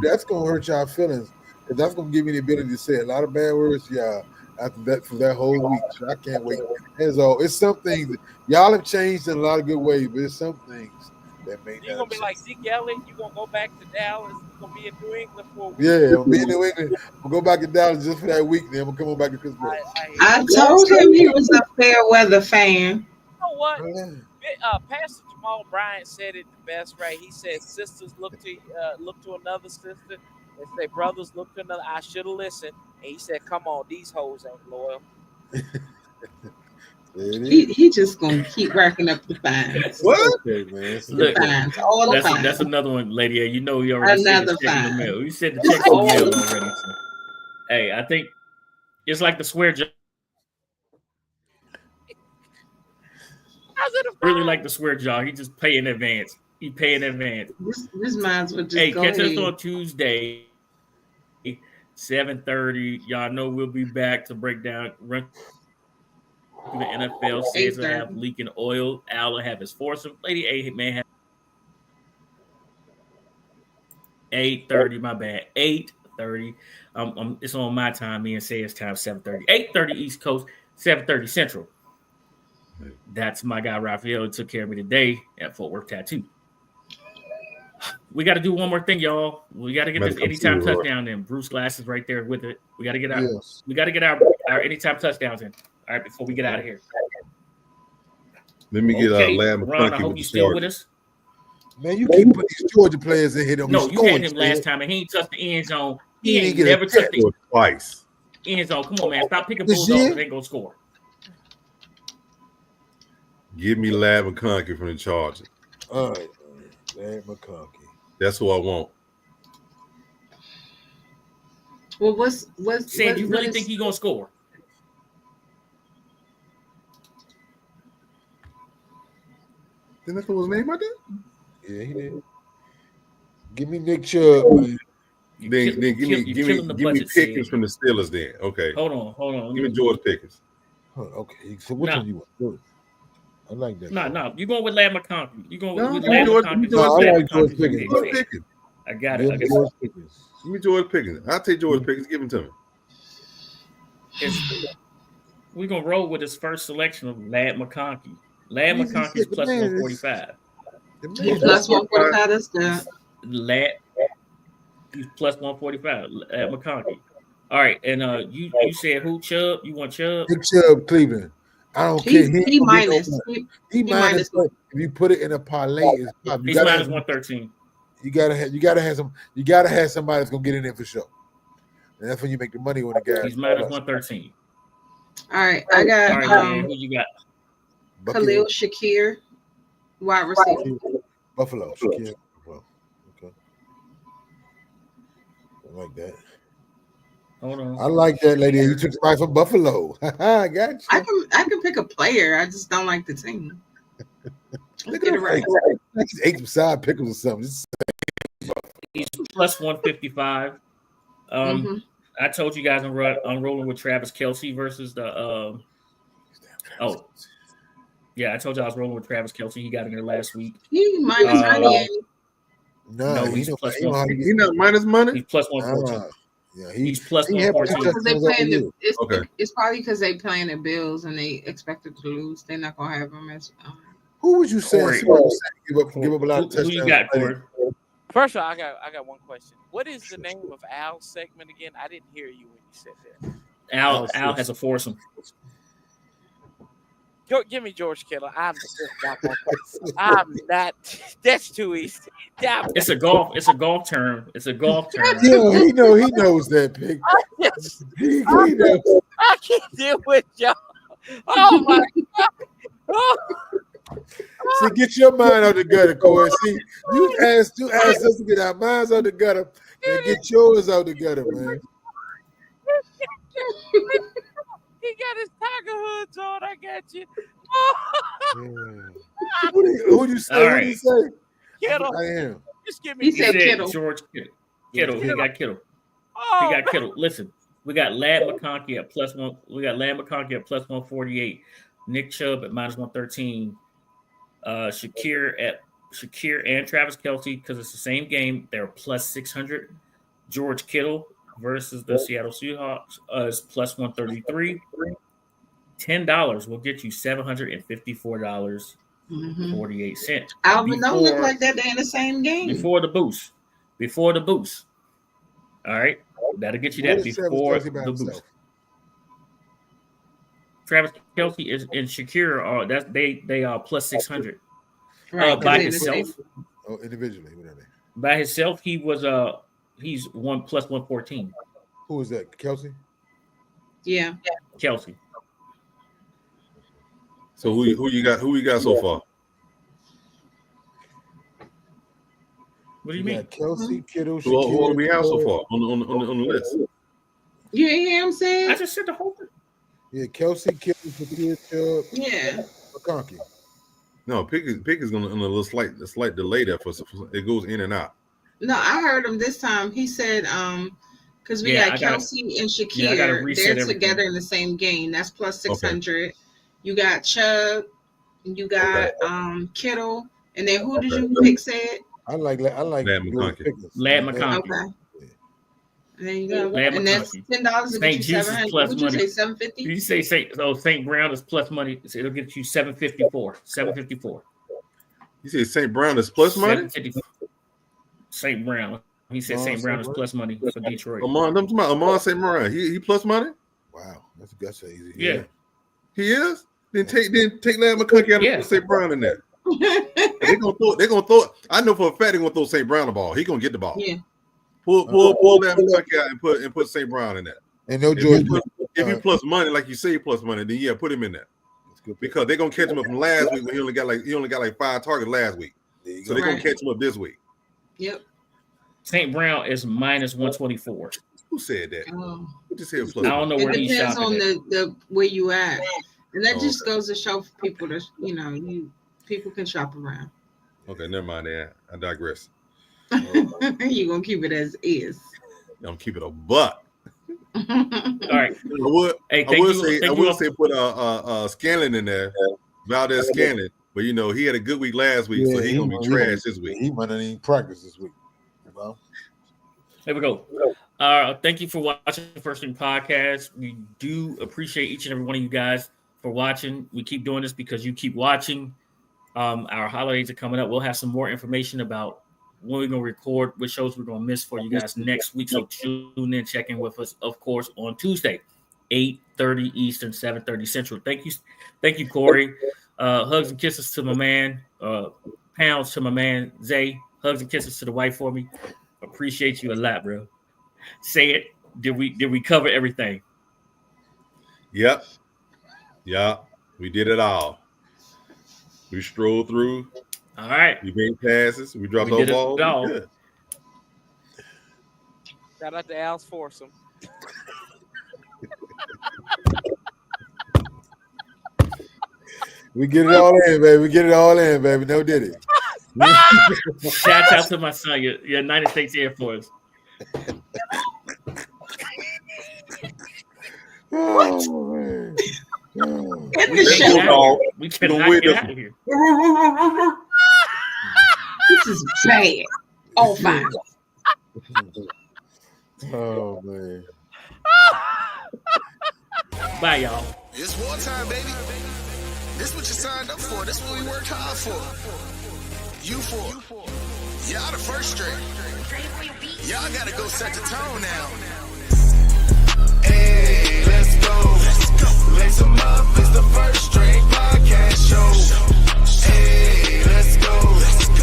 that's gonna hurt y'all feelings because that's gonna give me the ability to say a lot of bad words, y'all. After that, for that whole week, so I can't wait. It's some things that y'all have changed in a lot of good ways, but it's some things that may. You're gonna be like Zeke Elliott. You're gonna go back to Dallas. You're gonna be in New England for a week. Yeah, I'll be in New England. We'll go back to Dallas just for that week. Then we'll come on back to Pittsburgh. I told him he was a fair weather fan. You know what? Pastor Jamal Bryant said it the best, right? He said, "Sisters look to another sister, and say brothers look to another." I should have listened, and he said, "Come on, these hoes ain't loyal." He just gonna keep racking up the fines. What? Okay, man. Look, Fines, all the fines. that's another one, lady. You know, you already said the check in the fine. mail. You said the check's in the mail already. So. Hey, I think it's like the swear jar. Really like the swear jar. He just pay in advance. He pay in advance. This man's would just hey, go catch ahead. us on Tuesday, 7:30. Y'all know we'll be back to break down run through the NFL. Says will have leaking oil. Al will have his foursome. Lady A may have 8:30. My bad. 8:30. It's on my time. Me and Say's time. 7:30. 8:30 East Coast. 7:30 Central. That's my guy Raphael. He took care of me today at Fort Worth Tattoo. We got to do one more thing, y'all. We got to get this anytime touchdown in. Bruce Glass is right there with it. We got to get out. Yes. We got to get our anytime touchdowns in. All right, before we get out of here. Let me get Lamb. Ron, I hope you still with us. Man, you keep putting these Georgia players in here. No, you had him last time, and he ain't touched the end zone. He ain't never touched the twice. End zone. Come on, man. Stop picking Bulldogs. They ain't gonna score. Give me Lab McConkey from the Chargers. All right, Lab McConkey. That's who I want. Well, what's Sam? You really think he's gonna score? Didn't that was his name right there? Yeah, he did. Give me Nick Chubb. Give me Pickens from the Steelers then. Okay. Hold on. Give me George Pickens. Okay. So which one you want? I like that. No. You going with Lab McConkey. You going with Lab McConkey. I like George Pickens. I got it. George Pickens. Give me George Pickens. I'll take George Pickens. Give him to me. We're going to roll with his first selection of Lab McConkey. Lab McConkey is plus 145. Plus 145, that's good. Lab, he's plus 145. Lab McConkey. All right, and you said who, Chubb? You want Chubb? Nick Chubb, Cleveland. I don't care. He minus. He minus. If you put it in a parlay, he's minus 113. You gotta have somebody that's gonna get in there for sure. And that's when you make the money when the guy. He's minus 113. All right, I got. All right, who you got? Khalil Shakir, wide receiver. Buffalo. Shakir. Okay. I like that. Hold on. I like that, lady. You took somebody from Buffalo. I got you. I can pick a player. I just don't like the team. Look at it right. Ate some side pickles or something. He's plus 155. I told you guys I'm rolling with Travis Kelce versus the. I told you I was rolling with Travis Kelce. He got in there last week. He minus money. No, he's plus 1. He's not minus money. He's plus 114. Yeah, he's plus 114. It's probably because they playing the Bills and they expected to lose. They're not gonna have them as. Who would you say give up a lot of touchdowns? Who you got, Corey? First of all, I got one question. What is the name of Al's segment again? I didn't hear you when you said that. Al has a foursome. Give me George Kittle. I'm not. That's too easy. It's a golf term. It's a golf term. Yeah, he knows that pick. He knows. I can't deal with y'all. Oh my God. Oh. See, get your mind out the gutter, Corey. See, you asked us to get our minds out the gutter and get yours out the gutter, man. He got his tiger hoods on. I got you. Who you say? Right. Who you say? Kittle. I am. Just give me. He said Kittle. George Kittle. He got Kittle. He got Kittle. Listen, we got Lab McConkey at plus 1. We got Lab McConkey at plus 148. Nick Chubb at minus 113. Shakir and Travis Kelce, because it's the same game. They're plus 600. George Kittle versus the Seattle Seahawks is plus 133. $10 will get you $754.48. Alvin don't look like that. They're in the same game. Before the boost. All right. That'll get you that before the boost. Travis Kelce is and Shakir are they are plus 600. Right, by himself. Oh, individually, whatever. By himself, he was he's plus 114. Who is that? Kelce? Yeah. Kelce. So who you got? Who you got so far? What do you mean? Kelsey, Kittle, who do we have so far on the list? You ain't hear him saying? I just said the whole thing. Yeah, Kelsey, Kittle, Chubb. Yeah. McConkey. No, Pick is going to on a slight delay there for it goes in and out. No, I heard him this time. He said, because we got Kelsey and Shakir, they're together in the same game. That's plus 600. Okay. You got Chubb, you got Kittle, and then who did you pick? Said I like Lad McConkey. Lad McConkey. Okay. There you go. And that's $10 to get you $700. Would you say $750? Did you say St. Brown is plus money? It'll get you $754. $754. You say St. Brown is plus money? St. Brown. He said St. Brown is plus money for Detroit. Amon St. Brown. He plus money? Wow, that's easy. Yeah. He is? Then take Lad McConkey out and put St. Brown in there. They're gonna throw. I know for a fact they're gonna throw St. Brown the ball. He's gonna get the ball. Yeah. Pull Lad McConkey out and put St. Brown in there. And no George. If you plus money, like you say, you plus money, then put him in there. Because they're gonna catch him up from last week when he only got like 5 targets last week. So they're gonna catch him up this week. Yep. St. Brown is minus 124. Who said that? Oh. Who just said plus? I don't know where he's shopping. It depends on the where you at, and that just goes to show for people that people can shop around. Okay, never mind that. I digress. You're gonna keep it as is. I'm keeping a buck. All right. I would say put Scanlon in there, Valdez Scanlon. But he had a good week last week, so he's gonna be trash this week. He might not even practice this week. There we go. Thank you for watching the First String Podcast. We do appreciate each and every one of you guys for watching. We keep doing this because you keep watching. Our holidays are coming up. We'll have some more information about when we're going to record, which shows we're going to miss for you guys next week. So tune in, check in with us, of course, on Tuesday, 8:30 Eastern, 7:30 Central. Thank you, Corey. Hugs and kisses to my man. Pounds to my man, Zay. Hugs and kisses to the wife for me. Appreciate you a lot, bro. Say it. Did we cover everything? Yep. Yeah. We did it all. We strolled through. All right. We made passes. We dropped our ball. Shout out to Al's Foursome. We get it all in, baby. We get it all in, baby. No did it. Shout out to my son, your United States Air Force. Oh, man. We cannot get out of here. This is bad. Oh, fine. Oh, man. Bye, y'all. It's wartime, baby. This what you signed up for. This what we worked hard for. You for. Y'all the first string. Y'all gotta go set the tone now. Hey, let's go. Lace them up. It's the First String Podcast Show. Hey, let's go.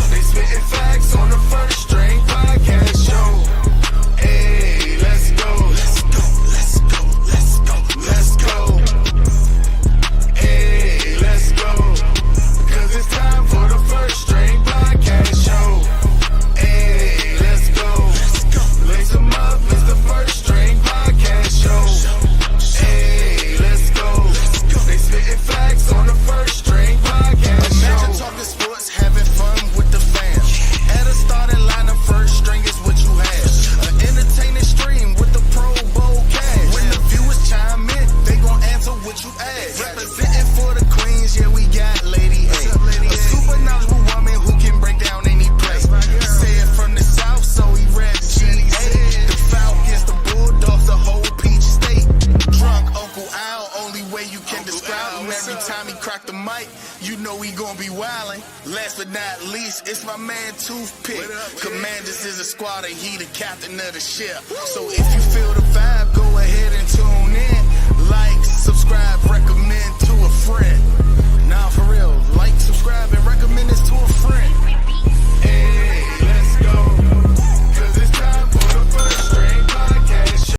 They spitting facts on the First String Podcast Show. Hey, let's go. Let's go. Hey, let's go. 'Cause it's time for the First String Podcast Show. Hey, let's go. Lace them up. It's the First String Podcast Show. Hey, let's go. They spitting facts on the First String Podcast Show. Imagine talking sports, having fun with the fans. At a starting lineup, First String is what you have. An entertaining stream with the Pro Bowl cast. When the viewers chime in, they gon' answer what you ask. Representing for the Queens, yeah, we got Lady A. A super knowledgeable woman who can break down any play. Said from the South, so he rep GA. The Falcons, the Bulldogs, the whole Peach State. Drunk Uncle Al, only way you can describe him. Every time he crack the mic, you know he gon' be wildin'. Last but not least, it's my man Toothpick. Commanders is a squad and he the captain of the ship. So if you feel the vibe, go ahead and tune in.